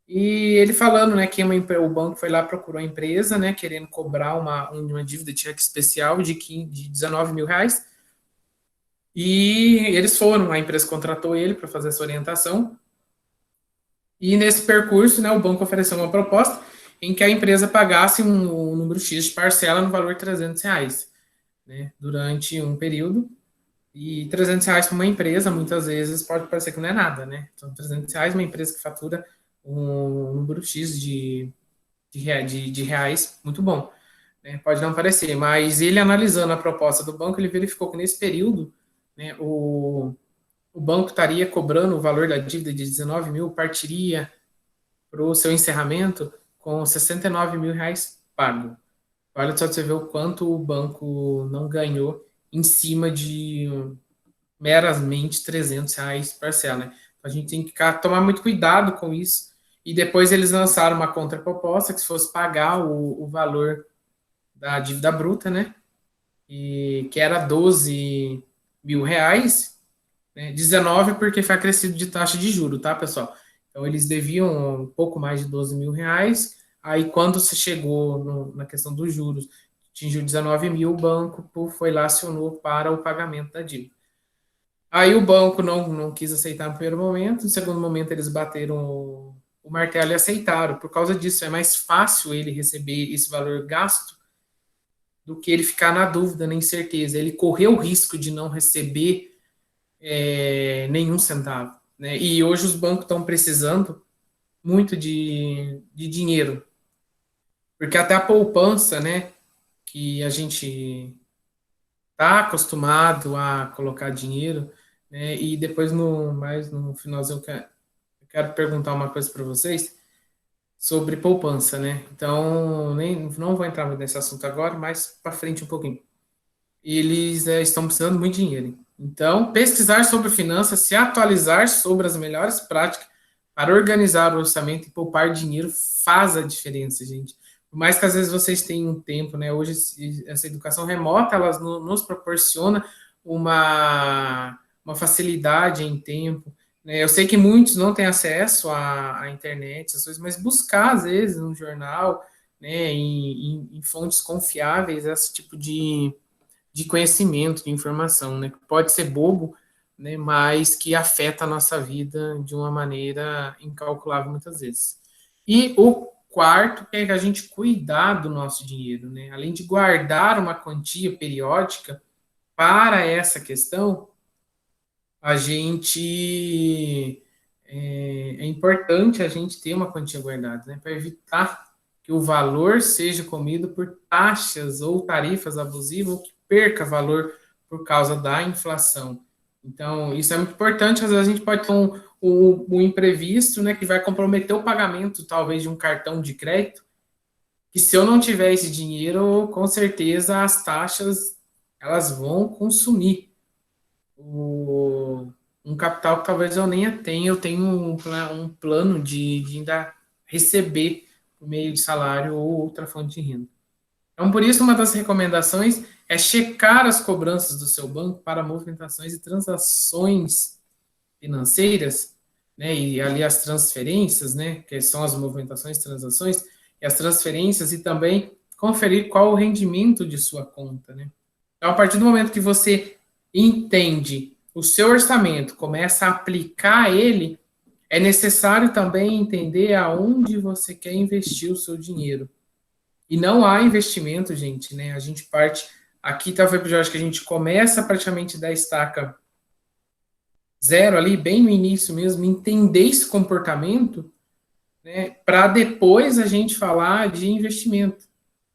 E ele falando, né, que o banco foi lá, procurou a empresa, né, querendo cobrar uma dívida de cheque especial de 19 mil reais, e eles foram, a empresa contratou ele para fazer essa orientação, e nesse percurso, né, o banco ofereceu uma proposta em que a empresa pagasse um número X de parcela no valor de 300 reais, né, durante um período. E 300 reais para uma empresa, muitas vezes, pode parecer que não é nada, né? Então, 300 reais, uma empresa que fatura um número X de reais, muito bom, né? Pode não parecer, mas ele analisando a proposta do banco, ele verificou que nesse período, né, o banco estaria cobrando o valor da dívida de 19 mil, partiria para o seu encerramento com 69 mil reais pago. Olha só, você vê o quanto o banco não ganhou em cima de meramente 300 reais parcela, né? Então, a gente tem que tomar muito cuidado com isso. E depois eles lançaram uma contraproposta que se fosse pagar o valor da dívida bruta, né? E que era 12 mil reais, né? 19 porque foi acrescido de taxa de juro, tá, pessoal? Então, eles deviam um pouco mais de 12 mil reais. Aí, quando se chegou na questão dos juros, atingiu 19 mil, o banco foi lá, acionou para o pagamento da dívida. Aí o banco não quis aceitar no primeiro momento, no segundo momento eles bateram o martelo e aceitaram. Por causa disso, é mais fácil ele receber esse valor gasto do que ele ficar na dúvida, na incerteza. Ele correu o risco de não receber nenhum centavo, né? E hoje os bancos estão precisando muito de dinheiro, porque até a poupança, né, que a gente está acostumado a colocar dinheiro, né, e depois no finalzinho eu quero perguntar uma coisa para vocês sobre poupança, né? Então, não vou entrar nesse assunto agora, mas para frente um pouquinho. Eles estão precisando muito de dinheiro. Então, pesquisar sobre finanças, se atualizar sobre as melhores práticas para organizar o orçamento e poupar dinheiro faz a diferença, gente. Por mais que às vezes vocês tenham um tempo, né? Hoje essa educação remota, ela nos proporciona uma facilidade em tempo, né? Eu sei que muitos não têm acesso à internet, essas coisas, mas buscar às vezes no jornal, né, em fontes confiáveis, esse tipo de conhecimento, de informação, né? Que pode ser bobo, né, mas que afeta a nossa vida de uma maneira incalculável muitas vezes. E o quarto é a gente cuidar do nosso dinheiro, né? Além de guardar uma quantia periódica para essa questão, a gente é importante a gente ter uma quantia guardada, né? Para evitar que o valor seja comido por taxas ou tarifas abusivas ou que perca valor por causa da inflação. Então, isso é muito importante. Às vezes a gente pode ter um imprevisto, né, que vai comprometer o pagamento, talvez, de um cartão de crédito, que se eu não tiver esse dinheiro, com certeza as taxas elas vão consumir um capital que talvez eu nem tenha. Eu tenho um plano de ainda receber por meio de salário ou outra fonte de renda. Então, por isso, uma das recomendações é checar as cobranças do seu banco para movimentações e transações financeiras, né, e ali as transferências, né, que são as movimentações, transações, e as transferências, e também conferir qual o rendimento de sua conta, né. Então, a partir do momento que você entende o seu orçamento, começa a aplicar ele, é necessário também entender aonde você quer investir o seu dinheiro. E não há investimento, gente, né? A gente parte... Aqui tá o episódio que a gente começa praticamente da estaca zero ali, bem no início mesmo, entender esse comportamento, né? Para depois a gente falar de investimento.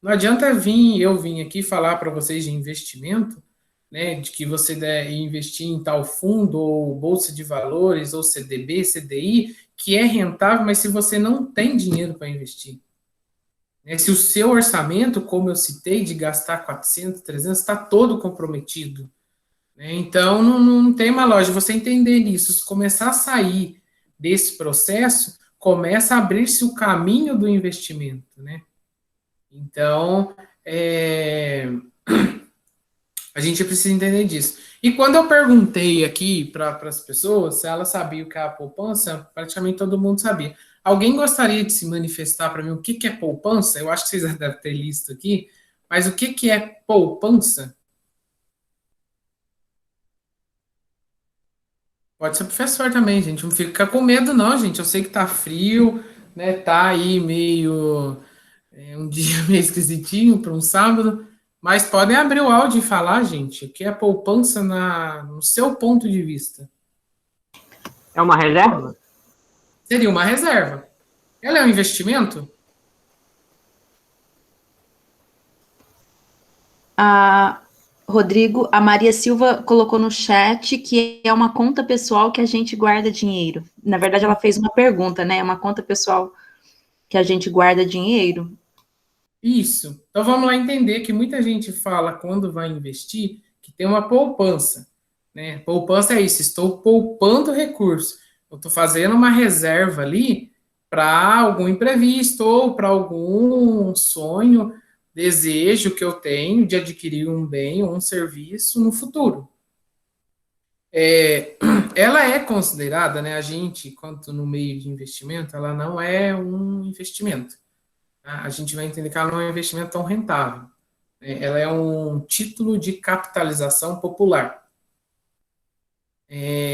Não adianta eu vim aqui falar para vocês de investimento, né? De que você deve investir em tal fundo, ou bolsa de valores, ou CDB, CDI, que é rentável, mas se você não tem dinheiro para investir. Se o seu orçamento, como eu citei, de gastar 400, 300, está todo comprometido. Então, não tem uma lógica. Você entender isso, se começar a sair desse processo, começa a abrir-se o caminho do investimento, né? Então, a gente precisa entender disso. E quando eu perguntei aqui para as pessoas se elas sabiam o que é a poupança, praticamente todo mundo sabia. Alguém gostaria de se manifestar para mim o que é poupança? Eu acho que vocês já devem ter listo aqui, mas o que é poupança? Pode ser professor também, gente. Não fica com medo, não, gente. Eu sei que tá frio, né? Tá aí meio. Um dia meio esquisitinho para um sábado. Mas podem abrir o áudio e falar, gente, o que é poupança no seu ponto de vista. É uma reserva? Seria uma reserva. Ela é um investimento? Rodrigo, a Maria Silva colocou no chat que é uma conta pessoal que a gente guarda dinheiro. Na verdade, ela fez uma pergunta, né? É uma conta pessoal que a gente guarda dinheiro. Isso. Então vamos lá entender que muita gente fala quando vai investir que tem uma poupança, né? Poupança é isso, estou poupando recurso. Eu estou fazendo uma reserva ali para algum imprevisto ou para algum sonho, desejo que eu tenho de adquirir um bem ou um serviço no futuro. Ela é considerada, né, a gente, quanto no meio de investimento, ela não é um investimento. A gente vai entender que ela não é um investimento tão rentável. Ela é um título de capitalização popular.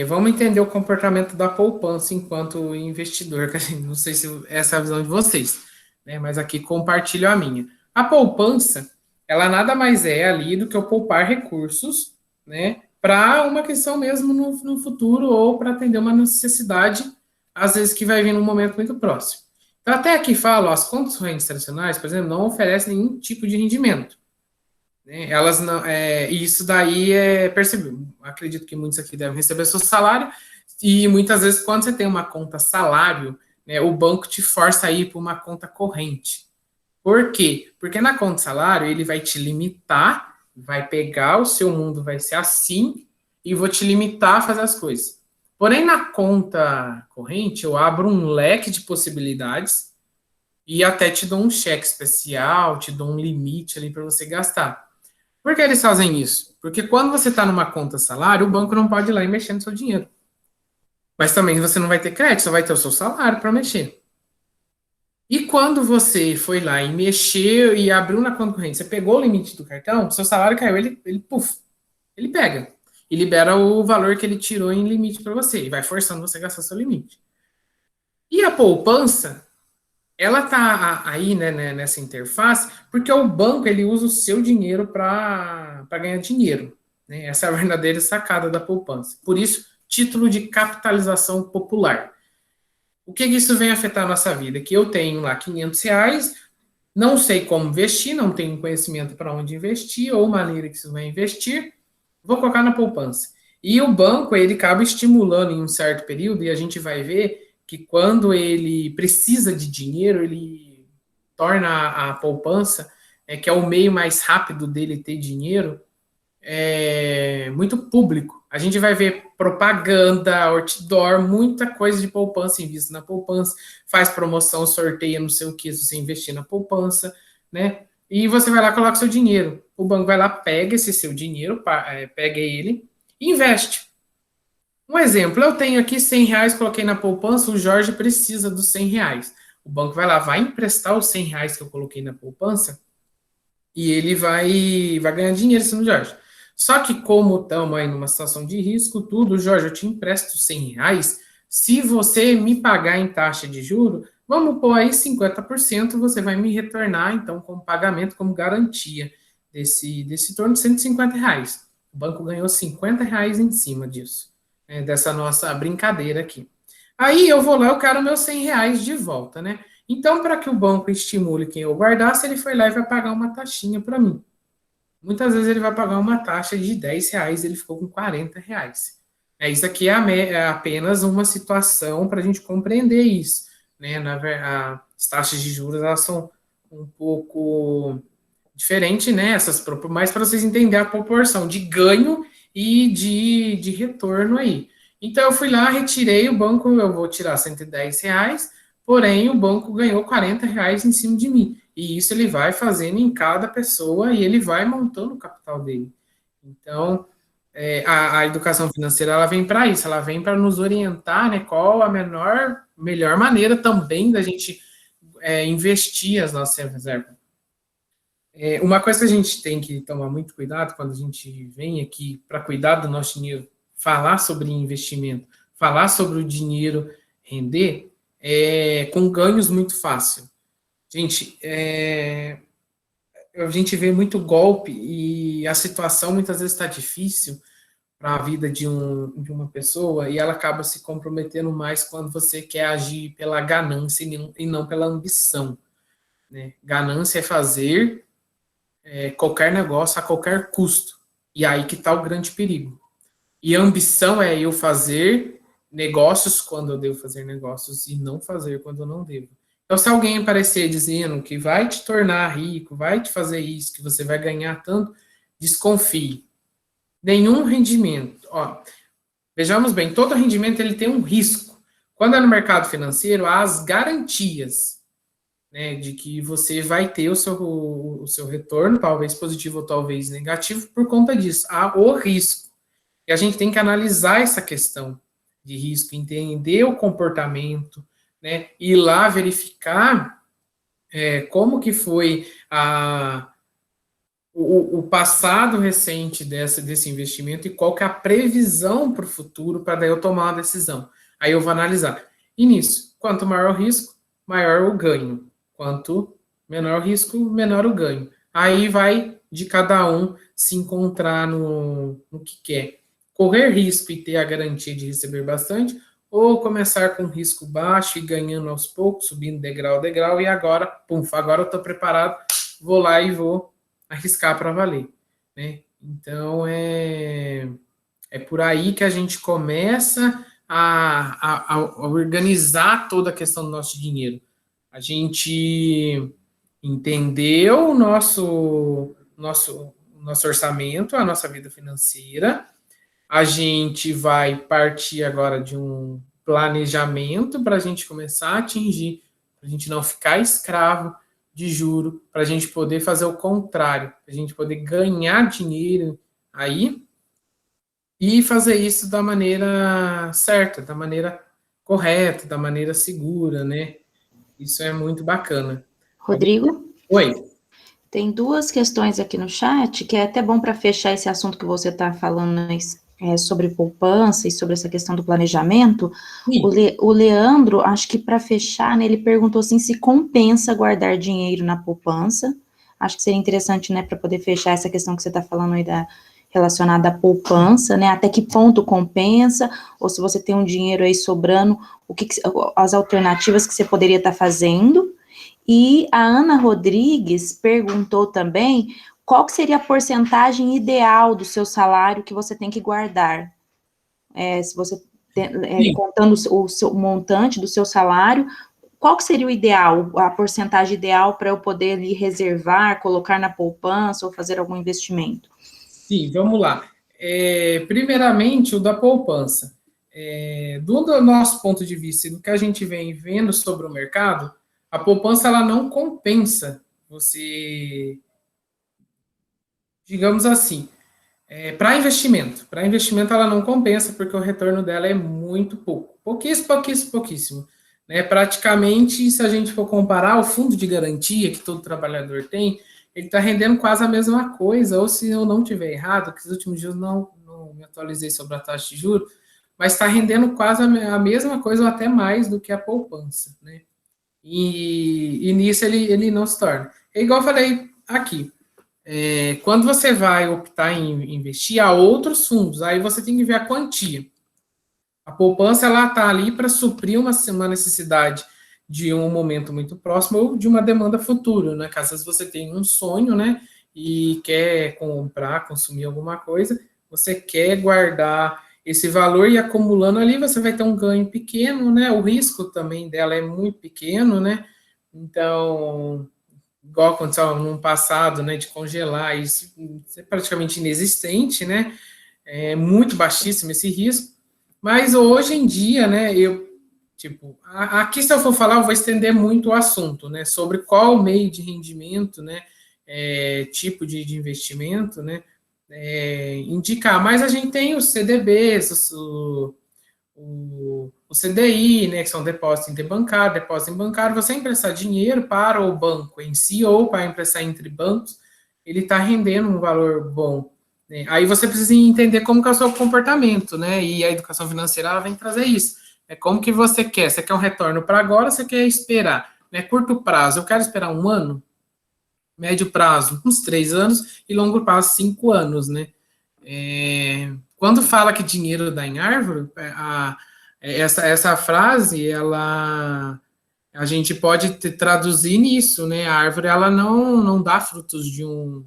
Vamos entender o comportamento da poupança enquanto investidor, que não sei se essa é a visão de vocês, né, mas aqui compartilho a minha. A poupança, ela nada mais é ali do que eu poupar recursos, né, para uma questão mesmo no futuro ou para atender uma necessidade, às vezes que vai vir num momento muito próximo. Então, até aqui falo, as contas correntes tradicionais, por exemplo, não oferecem nenhum tipo de rendimento. Né? Elas não, isso daí é percebido. Acredito que muitos aqui devem receber seu salário, e muitas vezes, quando você tem uma conta salário, né, o banco te força a ir para uma conta corrente. Por quê? Porque na conta salário, ele vai te limitar, vai pegar o seu mundo, vai ser assim, e vou te limitar a fazer as coisas. Porém, na conta corrente, eu abro um leque de possibilidades e até te dou um cheque especial, te dou um limite ali para você gastar. Por que eles fazem isso? Porque quando você está numa conta salário, o banco não pode ir lá e mexer no seu dinheiro. Mas também você não vai ter crédito, só vai ter o seu salário para mexer. E quando você foi lá e mexeu e abriu na conta corrente, você pegou o limite do cartão, seu salário caiu, ele pega. E libera o valor que ele tirou em limite para você. E vai forçando você a gastar seu limite. E a poupança, ela tá aí, né, nessa interface, porque o banco, ele usa o seu dinheiro para ganhar dinheiro. Né? Essa é a verdadeira sacada da poupança. Por isso, título de capitalização popular. O que isso vem afetar a nossa vida? Que eu tenho lá R$500, não sei como investir, não tenho conhecimento para onde investir, ou maneira que isso vai investir, vou colocar na poupança. E o banco, ele acaba estimulando em um certo período, e a gente vai ver que quando ele precisa de dinheiro, ele torna a poupança, que é o meio mais rápido dele ter dinheiro, muito público. A gente vai ver propaganda, outdoor, muita coisa de poupança, invista na poupança, faz promoção, sorteia, não sei o que, se você investir na poupança, né? E você vai lá e coloca seu dinheiro. O banco vai lá, pega esse seu dinheiro, pega ele e investe. Um exemplo, eu tenho aqui R$100, coloquei na poupança, o Jorge precisa dos R$100. O banco vai lá, vai emprestar os R$100 que eu coloquei na poupança e ele vai ganhar dinheiro assim no Jorge. Só que como estamos aí numa situação de risco, tudo, Jorge, eu te empresto R$ 100, se você me pagar em taxa de juros, vamos pôr aí 50%, você vai me retornar, então, como pagamento, como garantia desse torno de R$ 150. O banco ganhou R$ 50 em cima disso, né, dessa nossa brincadeira aqui. Aí eu vou lá, eu quero meus R$ 100 de volta, né? Então, para que o banco estimule quem eu guardasse, ele foi lá e vai pagar uma taxinha para mim. Muitas vezes ele vai pagar uma taxa de R$ 10, ele ficou com R$ 40. Isso aqui é apenas uma situação para a gente compreender isso, né? As taxas de juros, elas são um pouco diferentes, né? Mais para vocês entenderem a proporção de ganho e de retorno aí. Então, eu fui lá, retirei o banco, eu vou tirar R$ 110, porém, o banco ganhou R$ 40 em cima de mim. E isso ele vai fazendo em cada pessoa e ele vai montando o capital dele. Então, a educação financeira, ela vem para isso, ela vem para nos orientar, né, qual a melhor maneira também da gente investir as nossas reservas. Uma coisa que a gente tem que tomar muito cuidado quando a gente vem aqui para cuidar do nosso dinheiro, falar sobre investimento, falar sobre o dinheiro render, com ganhos muito fácil. Gente, a gente vê muito golpe e a situação muitas vezes está difícil para a vida de uma pessoa e ela acaba se comprometendo mais quando você quer agir pela ganância e não pela ambição, né? Ganância é fazer qualquer negócio a qualquer custo. E aí que está o grande perigo. E a ambição é eu fazer negócios quando eu devo fazer negócios e não fazer quando eu não devo. Então, se alguém aparecer dizendo que vai te tornar rico, vai te fazer isso, que você vai ganhar tanto, desconfie. Nenhum rendimento. Vejamos bem, todo rendimento ele tem um risco. Quando é no mercado financeiro, há as garantias, né, de que você vai ter o seu retorno, talvez positivo ou talvez negativo, por conta disso. Há o risco. E a gente tem que analisar essa questão de risco, entender o comportamento, né, ir lá verificar como que foi o passado recente desse investimento e qual que é a previsão para o futuro para daí eu tomar uma decisão. Aí eu vou analisar. E nisso, quanto maior o risco, maior o ganho. Quanto menor o risco, menor o ganho. Aí vai de cada um se encontrar no que quer. Correr risco e ter a garantia de receber bastante, ou começar com risco baixo e ganhando aos poucos, subindo degrau a degrau, e agora, agora eu estou preparado, vou lá e vou arriscar para valer, né? Então, é por aí que a gente começa a organizar toda a questão do nosso dinheiro. A gente entendeu o nosso orçamento, a nossa vida financeira. A gente vai partir agora de um planejamento para a gente começar a atingir, para a gente não ficar escravo de juro, para a gente poder fazer o contrário, para a gente poder ganhar dinheiro aí e fazer isso da maneira certa, da maneira correta, da maneira segura, né? Isso é muito bacana. Rodrigo? Oi. Tem duas questões aqui no chat, que é até bom para fechar esse assunto que você está falando sobre poupança e sobre essa questão do planejamento. O Leandro, acho que para fechar, né, ele perguntou assim, se compensa guardar dinheiro na poupança. Acho que seria interessante, né, para poder fechar essa questão que você está falando aí relacionada à poupança, né, até que ponto compensa, ou se você tem um dinheiro aí sobrando, as alternativas que você poderia estar fazendo. E a Ana Rodrigues perguntou também qual que seria a porcentagem ideal do seu salário que você tem que guardar. Se você, contando o seu montante do seu salário, qual que seria o ideal, a porcentagem ideal para eu poder ali reservar, colocar na poupança ou fazer algum investimento? Sim, vamos lá. Primeiramente, o da poupança. Do nosso ponto de vista e do que a gente vem vendo sobre o mercado, a poupança ela não compensa você, digamos assim, para investimento. Para investimento ela não compensa porque o retorno dela é muito pouco. Pouquíssimo. Né? Praticamente, se a gente for comparar o fundo de garantia que todo trabalhador tem, ele está rendendo quase a mesma coisa, ou se eu não tiver errado, que os últimos dias não me atualizei sobre a taxa de juros, mas está rendendo quase a mesma coisa ou até mais do que a poupança, né? E nisso ele não se torna. É igual eu falei aqui, quando você vai optar em investir, há outros fundos, aí você tem que ver a quantia. A poupança, ela está ali para suprir uma necessidade de um momento muito próximo ou de uma demanda futura, né? Caso você tenha um sonho, né, e quer comprar, consumir alguma coisa, você quer guardar esse valor e acumulando ali, você vai ter um ganho pequeno, né? O risco também dela é muito pequeno, né? Então, igual aconteceu no passado, né, de congelar, isso é praticamente inexistente, né? É muito baixíssimo esse risco. Mas hoje em dia, né, aqui se eu for falar, eu vou estender muito o assunto, né, sobre qual meio de rendimento, né, tipo de investimento, né, indicar. Mas a gente tem os CDBs, o CDI, né, que são depósitos interbancários, depósito em bancário, você emprestar dinheiro para o banco em si ou para emprestar entre bancos, ele está rendendo um valor bom. Aí você precisa entender como que é o seu comportamento, né? E a educação financeira ela vem trazer isso. Como que você quer? Você quer um retorno para agora, você quer esperar? Curto prazo, eu quero esperar 1 ano, médio prazo, uns 3 anos, e longo prazo, 5 anos, né? Quando fala que dinheiro dá em árvore, essa frase, a gente pode traduzir nisso, né? A árvore, ela não dá frutos de um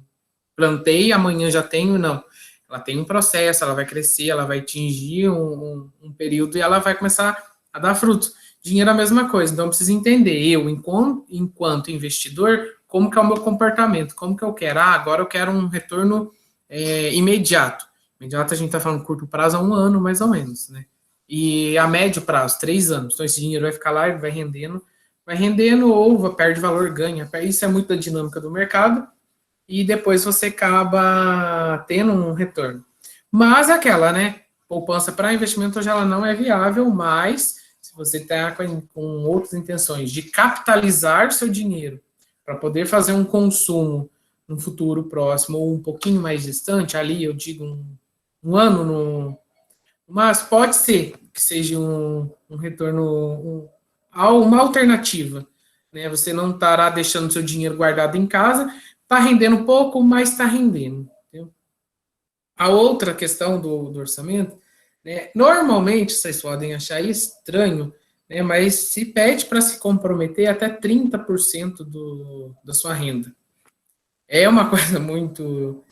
plantei, amanhã já tenho, não. Ela tem um processo, ela vai crescer, ela vai atingir um período e ela vai começar a dar frutos. Dinheiro é a mesma coisa, então eu preciso entender, eu, enquanto investidor, como que é o meu comportamento, como que eu quero. Agora eu quero um retorno imediato. Imediato a gente está falando curto prazo, a 1 ano, mais ou menos, né? E a médio prazo, 3 anos. Então esse dinheiro vai ficar lá, ele vai rendendo ou perde valor, ganha. Isso é muito da dinâmica do mercado, e depois você acaba tendo um retorno. Mas aquela, né, poupança para investimento hoje ela não é viável, mas se você está com outras intenções de capitalizar seu dinheiro para poder fazer um consumo no futuro próximo ou um pouquinho mais distante, ali eu digo um ano, mas pode ser que seja um retorno, uma alternativa, né? Você não estará deixando seu dinheiro guardado em casa, está rendendo pouco, mas está rendendo. Entendeu? A outra questão do orçamento, né, normalmente, vocês podem achar estranho, né, mas se pede para se comprometer até 30% da sua renda. É uma coisa muito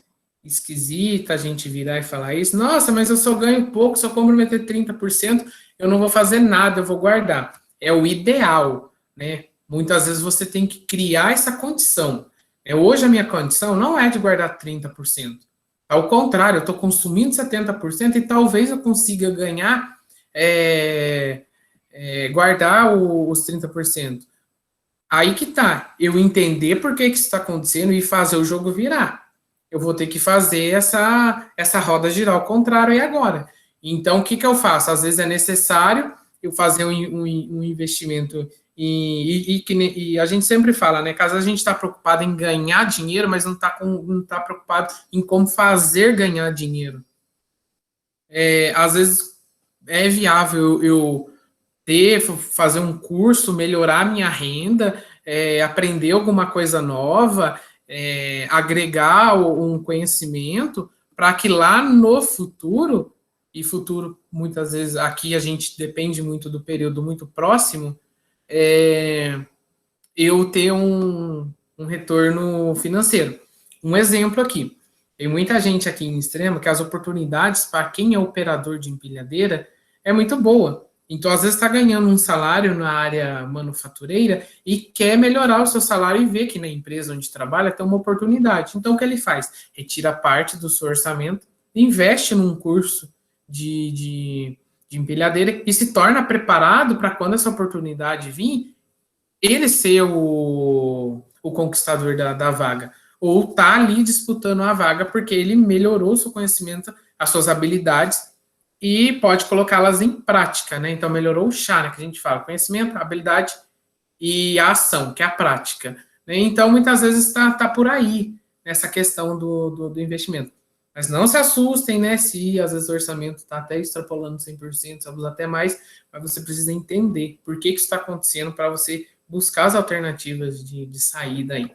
esquisita a gente virar e falar isso. Nossa, mas eu só ganho pouco, se eu comprometer 30%, eu não vou fazer nada, eu vou guardar. É o ideal, né? Muitas vezes você tem que criar essa condição. Hoje a minha condição não é de guardar 30%. Ao contrário, eu estou consumindo 70% e talvez eu consiga ganhar, guardar os 30%. Aí que tá, eu entender por que isso está acontecendo e fazer o jogo virar. Eu vou ter que fazer essa roda girar ao contrário aí agora. Então, o que eu faço? Às vezes é necessário eu fazer um investimento e a gente sempre fala, né? Caso a gente está preocupado em ganhar dinheiro, mas não está preocupado em como fazer ganhar dinheiro. Às vezes é viável eu fazer um curso, melhorar minha renda, aprender alguma coisa nova, agregar um conhecimento para que lá no futuro, e futuro muitas vezes aqui a gente depende muito do período muito próximo, eu ter um retorno financeiro. Um exemplo aqui, tem muita gente aqui em Extrema que as oportunidades para quem é operador de empilhadeira é muito boa. Então, às vezes, está ganhando um salário na área manufatureira e quer melhorar o seu salário e vê que na empresa onde trabalha tem uma oportunidade. Então, o que ele faz? Retira parte do seu orçamento, investe num curso de empilhadeira e se torna preparado para quando essa oportunidade vir, ele ser o conquistador da vaga. Ou tá ali disputando a vaga porque ele melhorou o seu conhecimento, as suas habilidades e pode colocá-las em prática, né? Então, melhorou o chá, né? Que a gente fala, conhecimento, habilidade e a ação, que é a prática, né? Então, muitas vezes está por aí, essa questão do investimento. Mas não se assustem, né, se às vezes o orçamento está até extrapolando 100%, talvez até mais, mas você precisa entender por que isso está acontecendo para você buscar as alternativas de saída aí.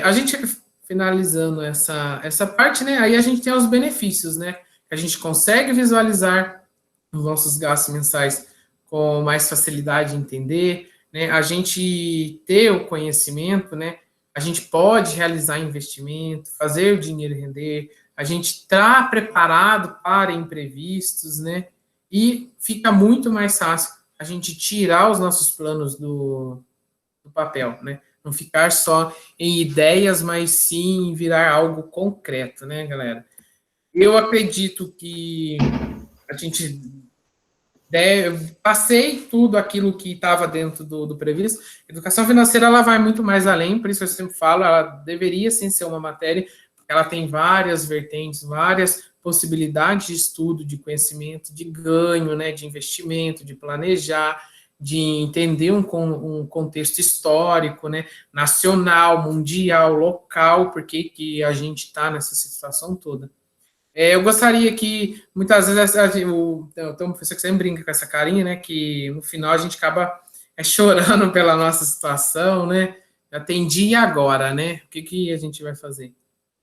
A gente, finalizando essa parte, né, aí a gente tem os benefícios, né, a gente consegue visualizar os nossos gastos mensais com mais facilidade de entender, né, a gente ter o conhecimento, né, a gente pode realizar investimento, fazer o dinheiro render, a gente está preparado para imprevistos, né, e fica muito mais fácil a gente tirar os nossos planos do papel, né, não ficar só em ideias, mas sim virar algo concreto, né, galera? Eu acredito que a gente passei tudo aquilo que estava dentro do previsto. Educação financeira, ela vai muito mais além, por isso eu sempre falo, ela deveria sim ser uma matéria, porque ela tem várias vertentes, várias possibilidades de estudo, de conhecimento, de ganho, né, de investimento, de planejar, de entender um contexto histórico, né, nacional, mundial, local, porque que a gente está nessa situação toda. Eu gostaria que, muitas vezes, tem um professor que sempre brinca com essa carinha, né, que no final a gente acaba chorando pela nossa situação, né, atendi agora, né, o que a gente vai fazer?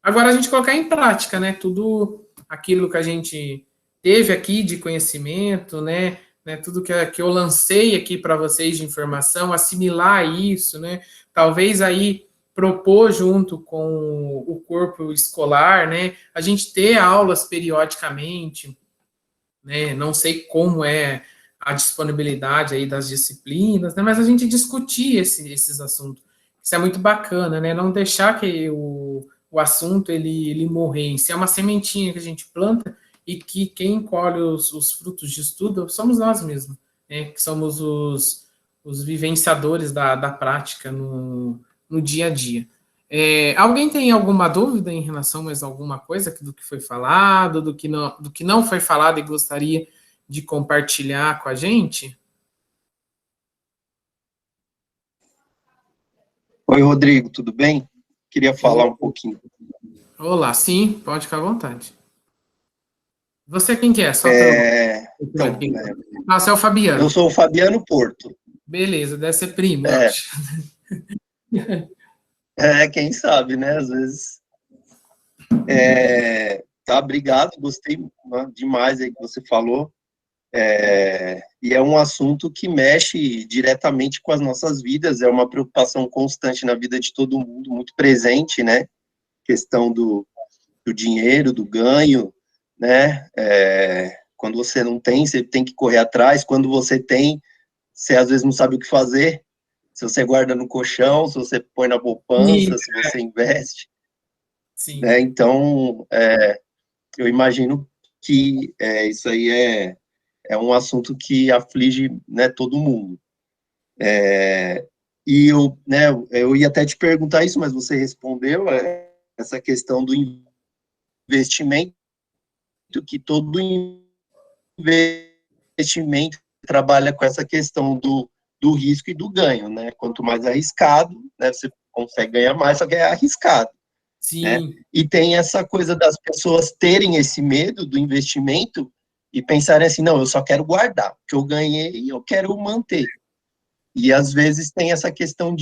Agora a gente colocar em prática, né, tudo aquilo que a gente teve aqui de conhecimento, né, tudo que eu lancei aqui para vocês de informação, assimilar isso, né, talvez aí propor junto com o corpo escolar, né, a gente ter aulas periodicamente, né, não sei como é a disponibilidade aí das disciplinas, né, mas a gente discutir esses assuntos. Isso é muito bacana, né, não deixar que o assunto ele morrer. Isso é uma sementinha que a gente planta e que quem colhe os frutos de estudo somos nós mesmos, né, que somos os vivenciadores da prática no dia a dia. Alguém tem alguma dúvida em relação a mais alguma coisa do que foi falado, do que não foi falado e gostaria de compartilhar com a gente? Oi, Rodrigo, tudo bem? Queria falar um pouquinho. Olá, sim, pode ficar à vontade. Você quem que é? Você é o Fabiano. Eu sou o Fabiano Porto. Beleza, deve ser primo, eu acho. Quem sabe, né? Às vezes. Tá, obrigado, gostei demais aí que você falou. E é um assunto que mexe diretamente com as nossas vidas, é uma preocupação constante na vida de todo mundo, muito presente, né? Questão do dinheiro, do ganho, né? Quando você não tem, você tem que correr atrás. Quando você tem, você às vezes não sabe o que fazer. Se você guarda no colchão, se você põe na poupança, se você investe. Sim. Né? Então, eu imagino que isso aí é um assunto que aflige, né, todo mundo. E eu ia até te perguntar isso, mas você respondeu, essa questão do investimento, que todo investimento trabalha com essa questão do risco e do ganho, né? Quanto mais arriscado, né, você consegue ganhar mais, só que é arriscado. Sim. Né? E tem essa coisa das pessoas terem esse medo do investimento e pensarem assim, não, eu só quero guardar, o que eu ganhei e eu quero manter. E às vezes tem essa questão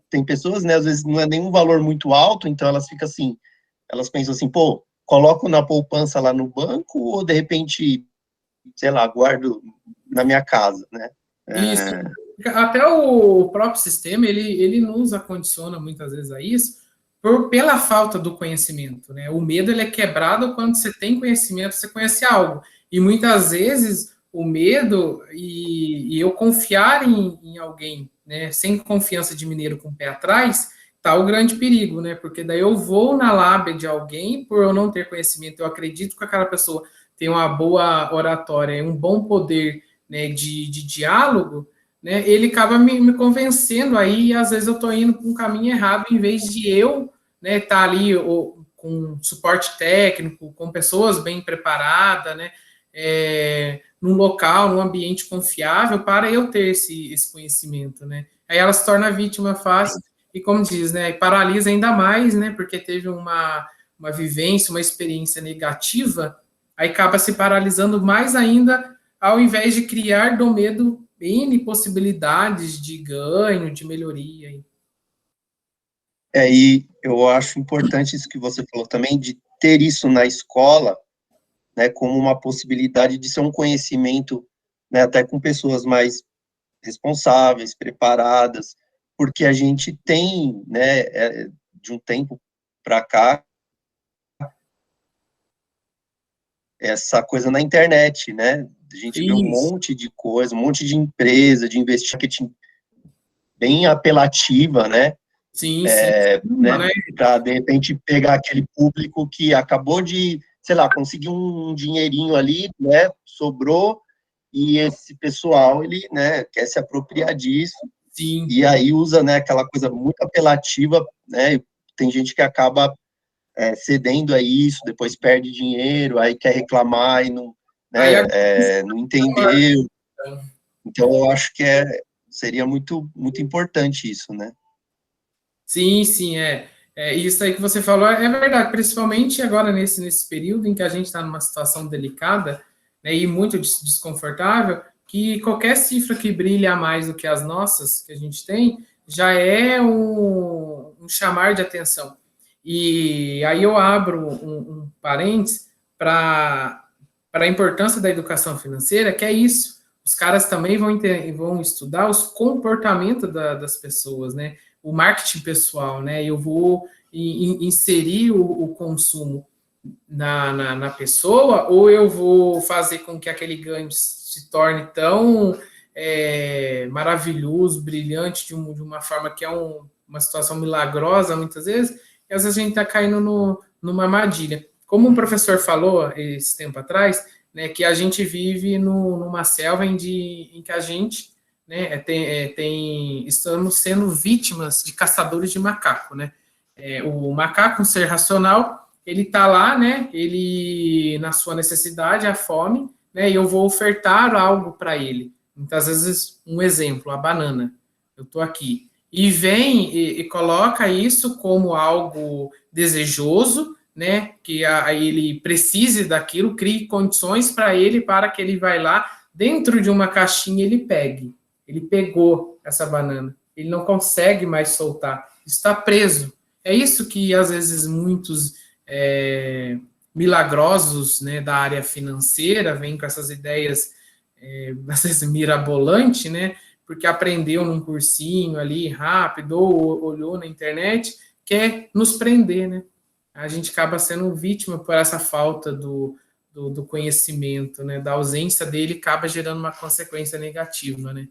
tem pessoas, né, às vezes não é nenhum valor muito alto, então elas ficam assim, elas pensam assim, pô, coloco na poupança lá no banco ou de repente, sei lá, guardo na minha casa, né? Isso. Até o próprio sistema, ele nos acondiciona muitas vezes a isso, pela falta do conhecimento, né? O medo, ele é quebrado quando você tem conhecimento, você conhece algo. E muitas vezes o medo e eu confiar em alguém, né, sem confiança de mineiro com o pé atrás, tá o grande perigo, né? Porque daí eu vou na lábia de alguém por eu não ter conhecimento, eu acredito que aquela pessoa tem uma boa oratória, um bom poder, né, de diálogo, né, ele acaba me convencendo aí, e às vezes eu estou indo para um caminho errado, em vez de eu, né, estar ali com suporte técnico, com pessoas bem preparadas, né, num local, num ambiente confiável, para eu ter esse conhecimento, né. aí ela se torna vítima fácil, e como diz, né, paralisa ainda mais, né, porque teve uma vivência, uma experiência negativa, aí acaba se paralisando mais ainda, ao invés de criar do medo N possibilidades de ganho, de melhoria. E eu acho importante isso que você falou também, de ter isso na escola, né, como uma possibilidade de ser um conhecimento, né, até com pessoas mais responsáveis, preparadas, porque a gente tem, né, de um tempo para cá, essa coisa na internet, né, a gente vê um monte de coisa, um monte de empresa, de investimento bem apelativa, né, Sim, né, para, de repente, pegar aquele público que acabou de, sei lá, conseguir um dinheirinho ali, né, sobrou, e esse pessoal, ele, né, quer se apropriar disso, sim. E aí usa, né, aquela coisa muito apelativa, né, tem gente que acaba cedendo a isso, depois perde dinheiro, aí quer reclamar e não, né, não entendeu. Então, eu acho que seria muito, muito importante isso, né? Sim, sim, isso aí que você falou é verdade, principalmente agora nesse período em que a gente está numa situação delicada, né, e muito desconfortável, que qualquer cifra que brilha a mais do que as nossas, que a gente tem, já é um chamar de atenção. E aí eu abro um parênteses para a importância da educação financeira, que é isso. Os caras também vão estudar os comportamentos das pessoas, né? O marketing pessoal, né? Eu vou inserir o consumo na pessoa, ou eu vou fazer com que aquele ganho se torne tão maravilhoso, brilhante, de uma forma que é uma situação milagrosa, muitas vezes, e às vezes a gente está caindo numa armadilha. Como um professor falou esse tempo atrás, né, que a gente vive numa selva em que a gente, né, estamos sendo vítimas de caçadores de macaco, né? O macaco, um ser racional, ele está lá, né? Ele, na sua necessidade, a fome, né? E eu vou ofertar algo para ele. Muitas vezes, um exemplo, a banana. Eu estou aqui. E vem e coloca isso como algo desejoso, né? Que ele precise daquilo, crie condições para que ele vai lá, dentro de uma caixinha, ele pegue. Ele pegou essa banana. Ele não consegue mais soltar. Está preso. É isso que, às vezes, muitos milagrosos, né, da área financeira vêm com essas ideias, às vezes, mirabolantes, né, porque aprendeu num cursinho ali rápido, ou olhou na internet, quer nos prender, né? A gente acaba sendo vítima por essa falta do conhecimento, né, da ausência dele, acaba gerando uma consequência negativa, né?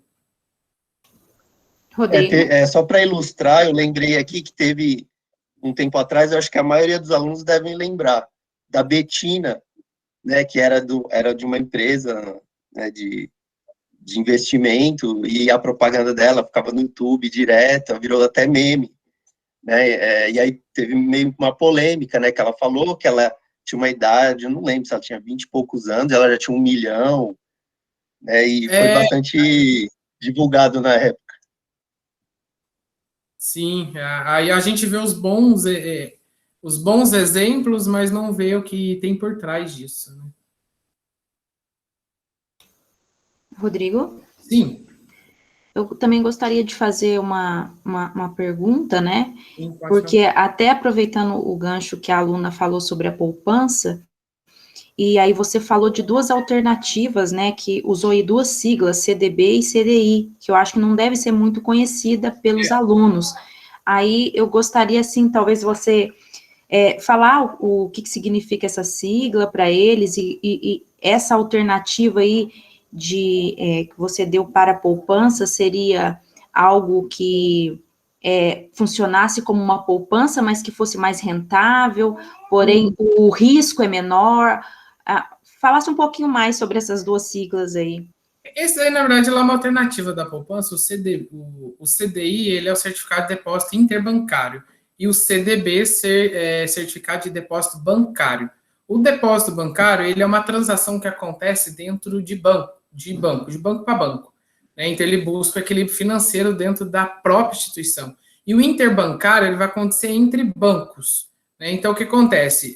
Rodrigo. Só para ilustrar, eu lembrei aqui que teve um tempo atrás, eu acho que a maioria dos alunos devem lembrar, da Betina, né, que era de uma empresa, né, de investimento, e a propaganda dela ficava no YouTube direto, virou até meme, né, e aí teve meio uma polêmica, né, que ela falou que ela tinha uma idade, eu não lembro se ela tinha 20 e poucos anos, ela já tinha 1 milhão, né, e foi bastante divulgado na época. Sim, aí a gente vê os bons exemplos, mas não vê o que tem por trás disso, né? Rodrigo? Sim. Eu também gostaria de fazer uma pergunta, né? Sim, porque até aproveitando o gancho que a aluna falou sobre a poupança, e aí você falou de duas alternativas, né, que usou aí duas siglas, CDB e CDI, que eu acho que não deve ser muito conhecida pelos alunos. Aí eu gostaria, assim, talvez você falar o que significa essa sigla para eles, e essa alternativa aí que você deu para a poupança seria algo que funcionasse como uma poupança, mas que fosse mais rentável, porém o risco é menor. Falasse um pouquinho mais sobre essas duas siglas aí. Esse aí, na verdade, é uma alternativa da poupança. O CDI, ele é o Certificado de Depósito Interbancário, e o CDB, Certificado de Depósito Bancário. O depósito bancário, ele é uma transação que acontece dentro de banco para banco. né? Então, ele busca o equilíbrio financeiro dentro da própria instituição. E o interbancário, ele vai acontecer entre bancos, né? Então, o que acontece?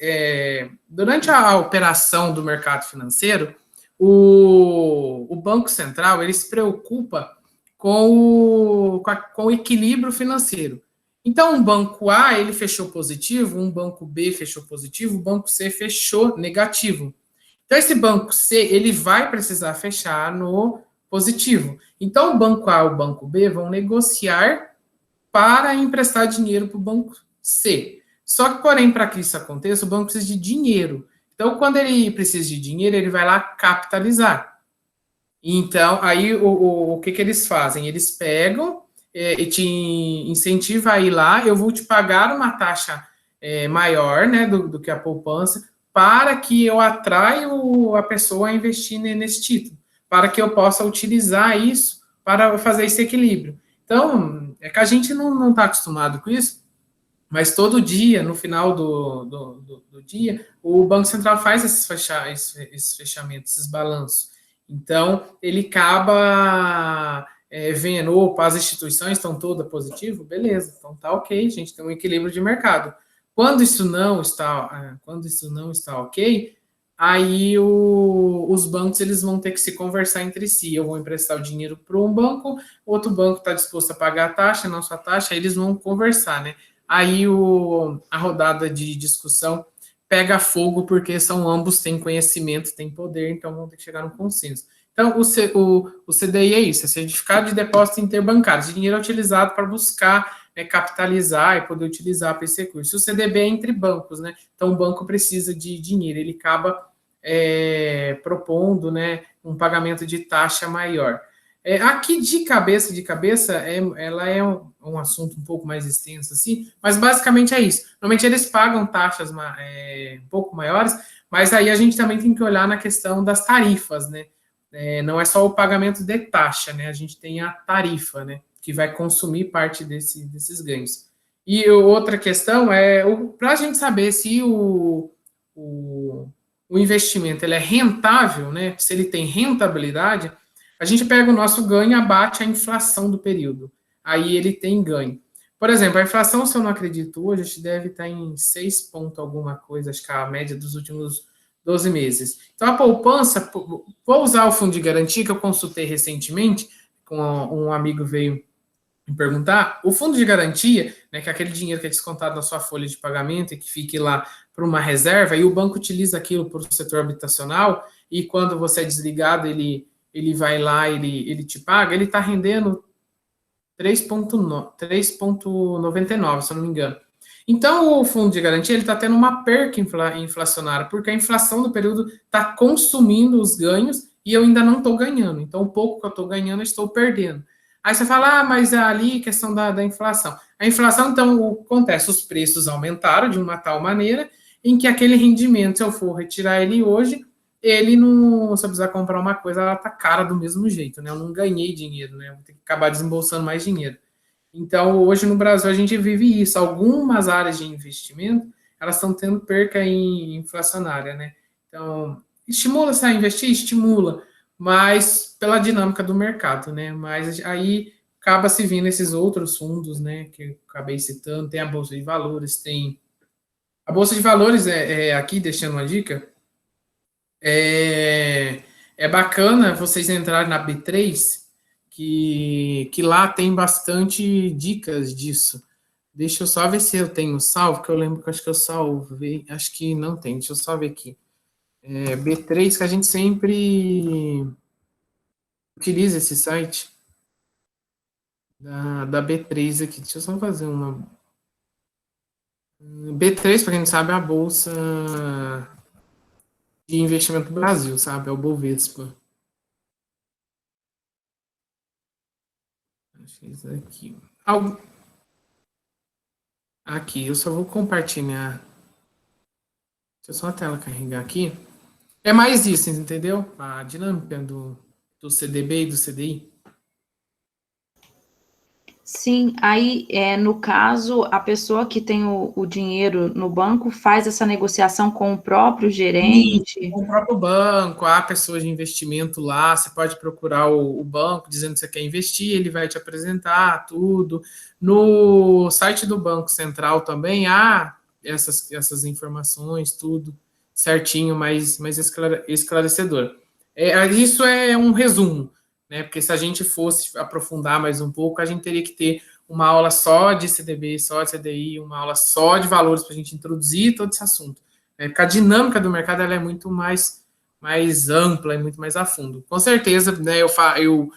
Durante a operação do mercado financeiro, o Banco Central, ele se preocupa com o equilíbrio financeiro. Então, um banco A, ele fechou positivo, um banco B fechou positivo, o banco C fechou negativo. Então, esse banco C, ele vai precisar fechar no positivo. Então, o banco A e o banco B vão negociar para emprestar dinheiro para o banco C. Só que, porém, para que isso aconteça, o banco precisa de dinheiro. Então, quando ele precisa de dinheiro, ele vai lá capitalizar. Então, aí, o que eles fazem? Eles pegam e te incentivam a ir lá, eu vou te pagar uma taxa maior, né, do que a poupança, para que eu atraia a pessoa a investir nesse título, para que eu possa utilizar isso para fazer esse equilíbrio. Então, é que a gente não está acostumado com isso, mas todo dia, no final do dia, o Banco Central faz esses fechamentos, esses balanços. Então, ele acaba vendo, opa, as instituições estão todas positivas, beleza, então tá ok, a gente tem um equilíbrio de mercado. Quando isso não está ok, aí os bancos eles vão ter que se conversar entre si. Eu vou emprestar o dinheiro para um banco, outro banco está disposto a pagar a taxa, não sua taxa, aí eles vão conversar, né? Aí a rodada de discussão pega fogo, porque ambos têm conhecimento, têm poder, então vão ter que chegar num consenso. Então, o CDI é isso, é Certificado de Depósito Interbancário. Esse dinheiro é utilizado para buscar capitalizar e poder utilizar para esse recurso. O CDB é entre bancos, né? Então, o banco precisa de dinheiro, ele acaba propondo, né, um pagamento de taxa maior. Aqui, de cabeça, ela é um assunto um pouco mais extenso, assim, mas basicamente é isso. Normalmente eles pagam taxas um pouco maiores, mas aí a gente também tem que olhar na questão das tarifas, né? Não é só o pagamento de taxa, né? A gente tem a tarifa, né? Que vai consumir parte desses ganhos. E outra questão para a gente saber se o investimento ele é rentável, né? Se ele tem rentabilidade, a gente pega o nosso ganho e abate a inflação do período. Aí ele tem ganho. Por exemplo, a inflação, se eu não acredito hoje, acho que deve estar em 6 ponto alguma coisa, acho que é a média dos últimos 12 meses. Então, a poupança, vou usar o fundo de garantia que eu consultei recentemente, com um amigo veio me perguntar, o fundo de garantia, né, que é aquele dinheiro que é descontado na sua folha de pagamento e que fique lá para uma reserva, e o banco utiliza aquilo para o setor habitacional, e quando você é desligado, ele vai lá, ele te paga, ele está rendendo 3,99, se eu não me engano. Então, o fundo de garantia está tendo uma perca inflacionária, porque a inflação do período está consumindo os ganhos e eu ainda não estou ganhando. Então, o pouco que eu estou ganhando, eu estou perdendo. Aí você fala, mas é ali questão da inflação. A inflação, então, o que acontece? Os preços aumentaram de uma tal maneira em que aquele rendimento, se eu for retirar ele hoje, ele não, se eu precisar comprar uma coisa, ela está cara do mesmo jeito, né? Eu não ganhei dinheiro, né? Eu vou ter que acabar desembolsando mais dinheiro. Então, hoje no Brasil, a gente vive isso. Algumas áreas de investimento, elas estão tendo perca inflacionária, né? Então, estimula-se a investir? Estimula, mas pela dinâmica do mercado, né? Mas aí acaba se vindo esses outros fundos, né? Que eu acabei citando, tem a Bolsa de Valores, tem... A Bolsa de Valores, aqui, deixando uma dica, é bacana vocês entrarem na B3, que lá tem bastante dicas disso. Deixa eu só ver se eu tenho salvo, que eu lembro que eu acho que eu salvei. Acho que não tem, deixa eu só ver aqui. B3, que a gente sempre utiliza esse site da B3 aqui. Deixa eu só fazer uma. B3, para quem não sabe, é a Bolsa de Investimento do Brasil, sabe? É o Bovespa. Acho que é isso aqui. Aqui, eu só vou compartilhar. Deixa eu só a tela carregar aqui. É mais isso, entendeu? A dinâmica do CDB e do CDI. Sim, aí, no caso, a pessoa que tem o dinheiro no banco faz essa negociação com o próprio gerente. Com o próprio banco, há pessoas de investimento lá, você pode procurar o banco dizendo que você quer investir, ele vai te apresentar tudo. No site do Banco Central também há essas informações, tudo certinho, mais esclarecedor. Isso é um resumo, né? Porque se a gente fosse aprofundar mais um pouco, a gente teria que ter uma aula só de CDB, só de CDI, uma aula só de valores para a gente introduzir todo esse assunto. Porque a dinâmica do mercado ela é muito mais ampla e muito mais a fundo. Com certeza, né, eu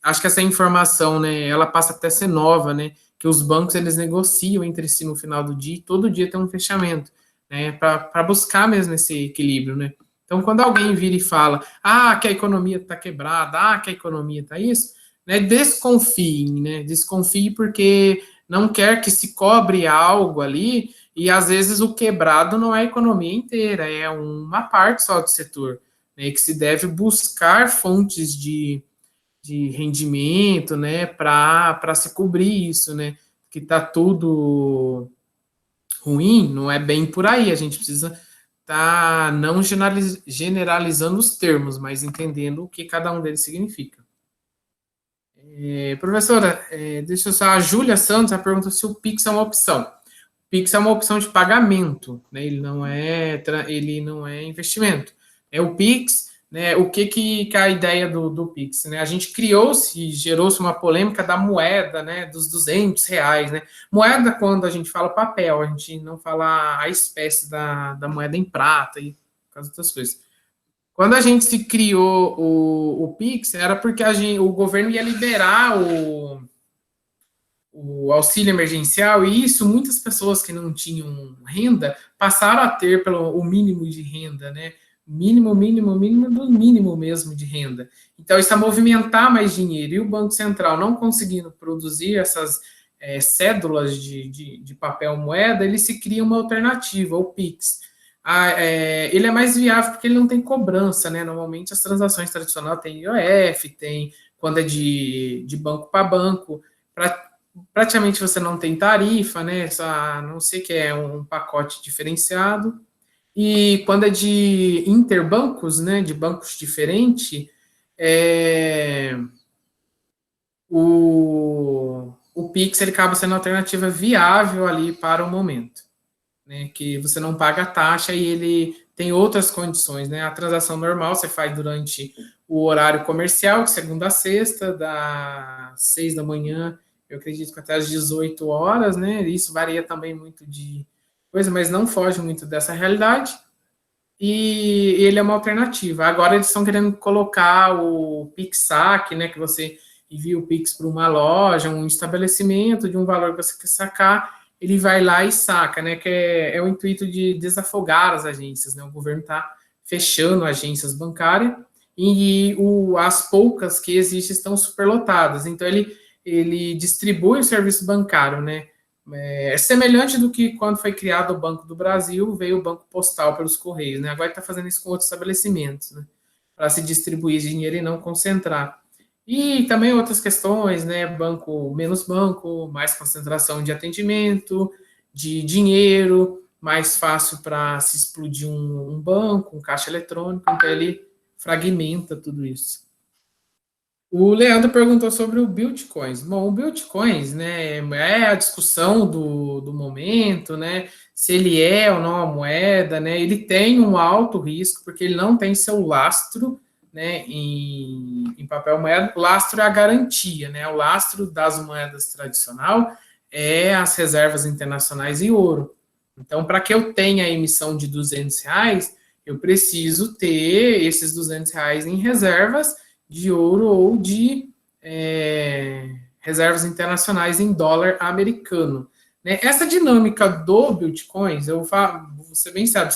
acho que essa informação, né, ela passa até a ser nova, né, que os bancos eles negociam entre si no final do dia e todo dia tem um fechamento, né, para buscar mesmo esse equilíbrio, né. Então, quando alguém vira e fala, que a economia está quebrada, que a economia está isso, né, desconfie porque não quer que se cobre algo ali, e às vezes o quebrado não é a economia inteira, é uma parte só do setor, né, que se deve buscar fontes de rendimento, né, para se cobrir isso, né, que está tudo ruim, não é bem por aí, a gente precisa estar não generalizando os termos, mas entendendo o que cada um deles significa. Professora, deixa eu só, a Júlia Santos pergunta se o Pix é uma opção. Pix é uma opção de pagamento, né? Ele não é investimento. O Pix, né? O que é a ideia do Pix, né? A gente gerou-se uma polêmica da moeda, né? Dos R$200, né? Moeda, quando a gente fala papel, a gente não fala a espécie da moeda em prata e outras coisas. Quando a gente se criou o Pix, era porque o governo ia liberar o auxílio emergencial, e isso muitas pessoas que não tinham renda passaram a ter o mínimo de renda, né? Mínimo do mínimo mesmo de renda. Então, isso é movimentar mais dinheiro. E o Banco Central não conseguindo produzir essas cédulas de papel moeda, ele se cria uma alternativa, o Pix. Ele é mais viável porque ele não tem cobrança, né? Normalmente as transações tradicionais têm IOF, tem quando é de banco para banco, praticamente você não tem tarifa, né? A não ser que é um pacote diferenciado. E quando é de interbancos, né? De bancos diferentes, o Pix ele acaba sendo uma alternativa viável ali para o momento, né? Que você não paga a taxa e ele tem outras condições, né? A transação normal você faz durante o horário comercial, de segunda a sexta, das 6 da manhã, eu acredito que até às 18 horas, né? Isso varia também muito de coisa, mas não foge muito dessa realidade. E ele é uma alternativa. Agora eles estão querendo colocar o Pix-saque, né? Que você envia o Pix para uma loja, um estabelecimento de um valor que você quer sacar, ele vai lá e saca, né? Que é o intuito de desafogar as agências, né? O governo está fechando agências bancárias e as poucas que existem estão superlotadas. Então ele distribui o serviço bancário, né? É semelhante do que quando foi criado o Banco do Brasil, veio o Banco Postal pelos Correios, né? Agora está fazendo isso com outros estabelecimentos, né? Para se distribuir dinheiro e não concentrar. E também outras questões, né? Menos banco, mais concentração de atendimento, de dinheiro, mais fácil para se explodir um banco, um caixa eletrônico, então ele fragmenta tudo isso. O Leandro perguntou sobre o Bitcoins. Bom, o Bitcoins, né, é a discussão do momento, né, se ele é ou não a moeda, né, ele tem um alto risco, porque ele não tem seu lastro, né, em papel moeda. O lastro é a garantia, né, o lastro das moedas tradicional é as reservas internacionais em ouro. Então, para que eu tenha a emissão de R$200, eu preciso ter esses R$200 em reservas de ouro ou de reservas internacionais em dólar americano. Né? Essa dinâmica do Bitcoins, você bem sabe,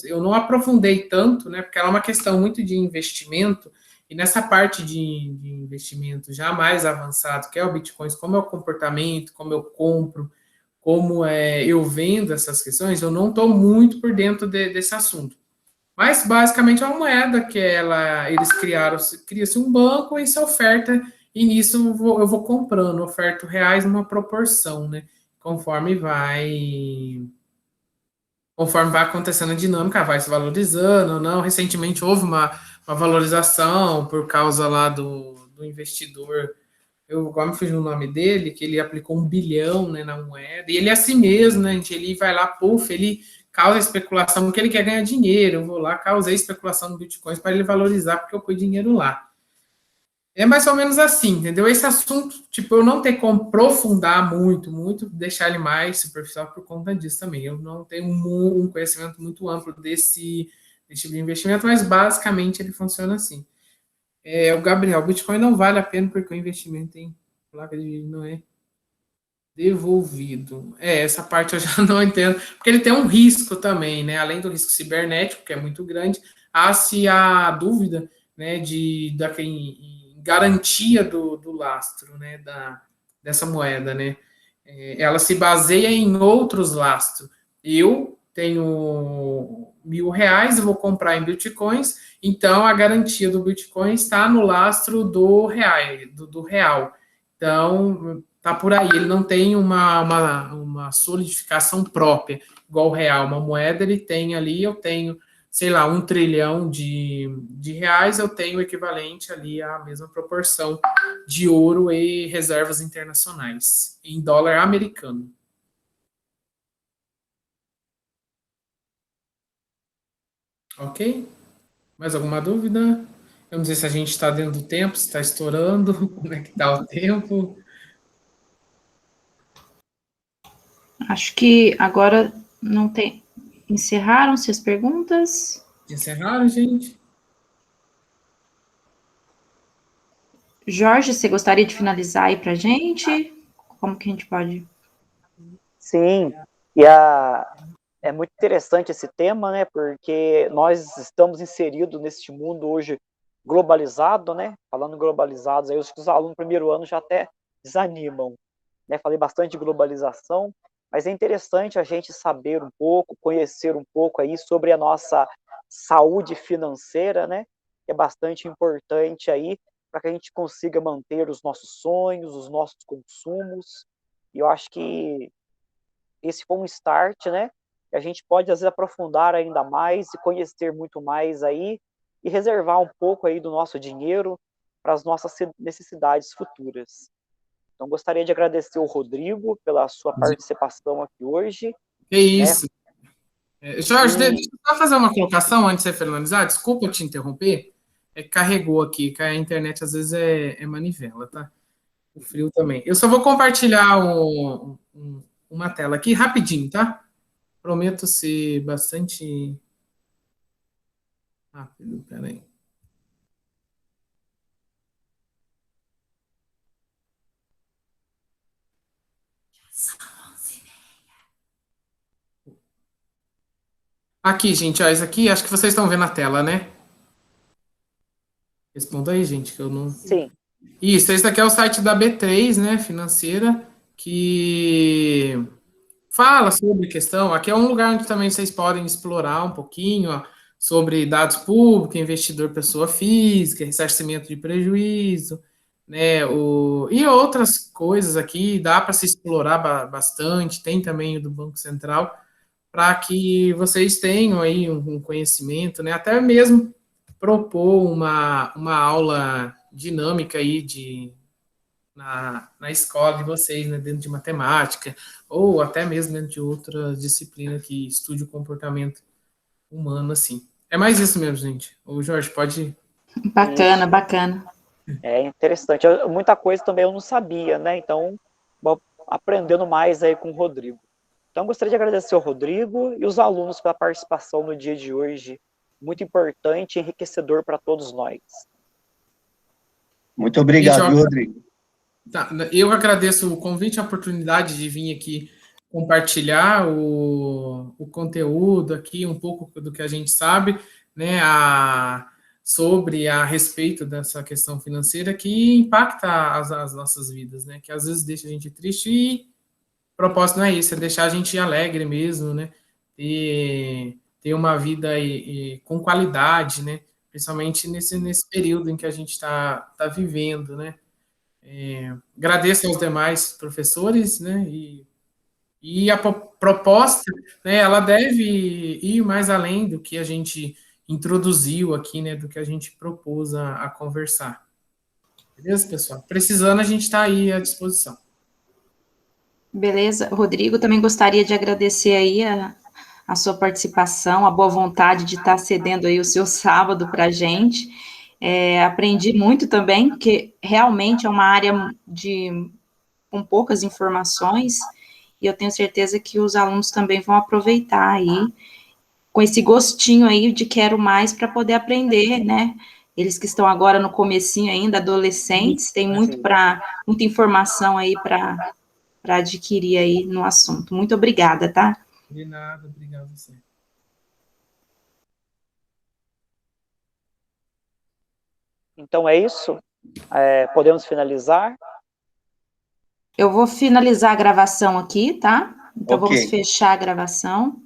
eu não aprofundei tanto, né, porque ela é uma questão muito de investimento, e nessa parte de investimento já mais avançado, que é o Bitcoins, como é o comportamento, como eu compro, como eu vendo essas questões, eu não estou muito por dentro desse assunto. Mas, basicamente, é uma moeda que eles cria-se um banco e se oferta e nisso eu vou comprando, oferto reais numa proporção, né? Conforme vai acontecendo a dinâmica, vai se valorizando ou não. Recentemente houve uma valorização por causa lá do investidor, eu agora me fugiu o nome dele, que ele aplicou 1 bilhão, né, na moeda, e ele é assim mesmo, né, gente, ele vai lá, puf, ele causa especulação, porque ele quer ganhar dinheiro, eu vou lá, causei especulação no Bitcoin para ele valorizar, porque eu pus dinheiro lá. É mais ou menos assim, entendeu? Esse assunto, tipo, eu não tenho como aprofundar muito, deixar ele mais superficial por conta disso também. Eu não tenho um conhecimento muito amplo desse tipo de investimento, mas basicamente ele funciona assim. O Gabriel, o Bitcoin não vale a pena porque o investimento em placa de vídeo não é devolvido. Essa parte eu já não entendo, porque ele tem um risco também, né? Além do risco cibernético, que é muito grande, há-se a dúvida, né, em garantia do lastro, né, dessa moeda, né? Ela se baseia em outros lastros. Eu tenho R$ 1.000 e vou comprar em bitcoins, então a garantia do Bitcoin está no lastro do real, do real. Então, tá por aí. Ele não tem uma solidificação própria, igual o real. Uma moeda ele tem ali, eu tenho, sei lá, 1 trilhão de reais, eu tenho o equivalente ali à mesma proporção de ouro e reservas internacionais, em dólar americano. Ok? Mais alguma dúvida? Eu não sei se a gente está dentro do tempo, se está estourando, como é que está o tempo. Acho que agora não tem. Encerraram-se as perguntas? Encerraram, gente? Jorge, você gostaria de finalizar aí para a gente? Como que a gente pode? Sim, é muito interessante esse tema, né? Porque nós estamos inseridos neste mundo hoje globalizado, né? Falando globalizados, aí os alunos do primeiro ano já até desanimam, né? Falei bastante de globalização, mas é interessante a gente saber um pouco, conhecer um pouco aí sobre a nossa saúde financeira, né? Que é bastante importante aí para que a gente consiga manter os nossos sonhos, os nossos consumos. E eu acho que esse foi um start, né? Que a gente pode às vezes aprofundar ainda mais e conhecer muito mais aí e reservar um pouco aí do nosso dinheiro para as nossas necessidades futuras. Então gostaria de agradecer o Rodrigo pela sua participação aqui hoje. É isso. Jorge, E... deixa eu só fazer uma colocação antes de você finalizar. Desculpa te interromper. Carregou aqui, que a internet às vezes é manivela, tá? O frio também. Eu só vou compartilhar uma tela aqui rapidinho, tá? Prometo ser bastante rápido. Peraí. Aqui, gente, ó, isso aqui, acho que vocês estão vendo a tela, né? Responda aí, gente, que eu não. Sim. Isso, esse daqui é o site da B3, né, financeira, que fala sobre questão. Aqui é um lugar onde também vocês podem explorar um pouquinho, ó, sobre dados públicos, investidor pessoa física, ressarcimento de prejuízo, né, e outras coisas aqui, dá para se explorar bastante, tem também o do Banco Central, para que vocês tenham aí um conhecimento, né, até mesmo propor uma aula dinâmica aí na escola de vocês, né, dentro de matemática, ou até mesmo dentro de outra disciplina que estude o comportamento humano, assim. É mais isso mesmo, gente. O Jorge, pode... Bacana, bacana. É interessante. Muita coisa também eu não sabia, né? Então, aprendendo mais aí com o Rodrigo. Então, gostaria de agradecer ao Rodrigo e os alunos pela participação no dia de hoje. Muito importante e enriquecedor para todos nós. Muito obrigado, viu, Rodrigo? Tá, eu agradeço o convite, a oportunidade de vir aqui compartilhar o conteúdo aqui, um pouco do que a gente sabe, né, sobre a respeito dessa questão financeira que impacta as nossas vidas, né, que às vezes deixa a gente triste e o propósito não é isso, é deixar a gente alegre mesmo, né, ter uma vida com qualidade, né, principalmente nesse período em que a gente está vivendo, né. Agradeço aos demais professores, né, e a proposta, né, ela deve ir mais além do que a gente introduziu aqui, né, do que a gente propôs a conversar. Beleza, pessoal? Precisando, a gente está aí à disposição. Beleza. Rodrigo, também gostaria de agradecer aí a sua participação, a boa vontade de estar cedendo aí o seu sábado para a gente. Aprendi muito também, porque realmente é uma área com poucas informações, e eu tenho certeza que os alunos também vão aproveitar aí, com esse gostinho aí de quero mais para poder aprender, né? Eles que estão agora no comecinho ainda, adolescentes, tem muita informação aí para adquirir aí no assunto. Muito obrigada, tá? De nada, obrigado a você. Então é isso? Podemos finalizar? Eu vou finalizar a gravação aqui, tá? Então Ok. vamos fechar a gravação.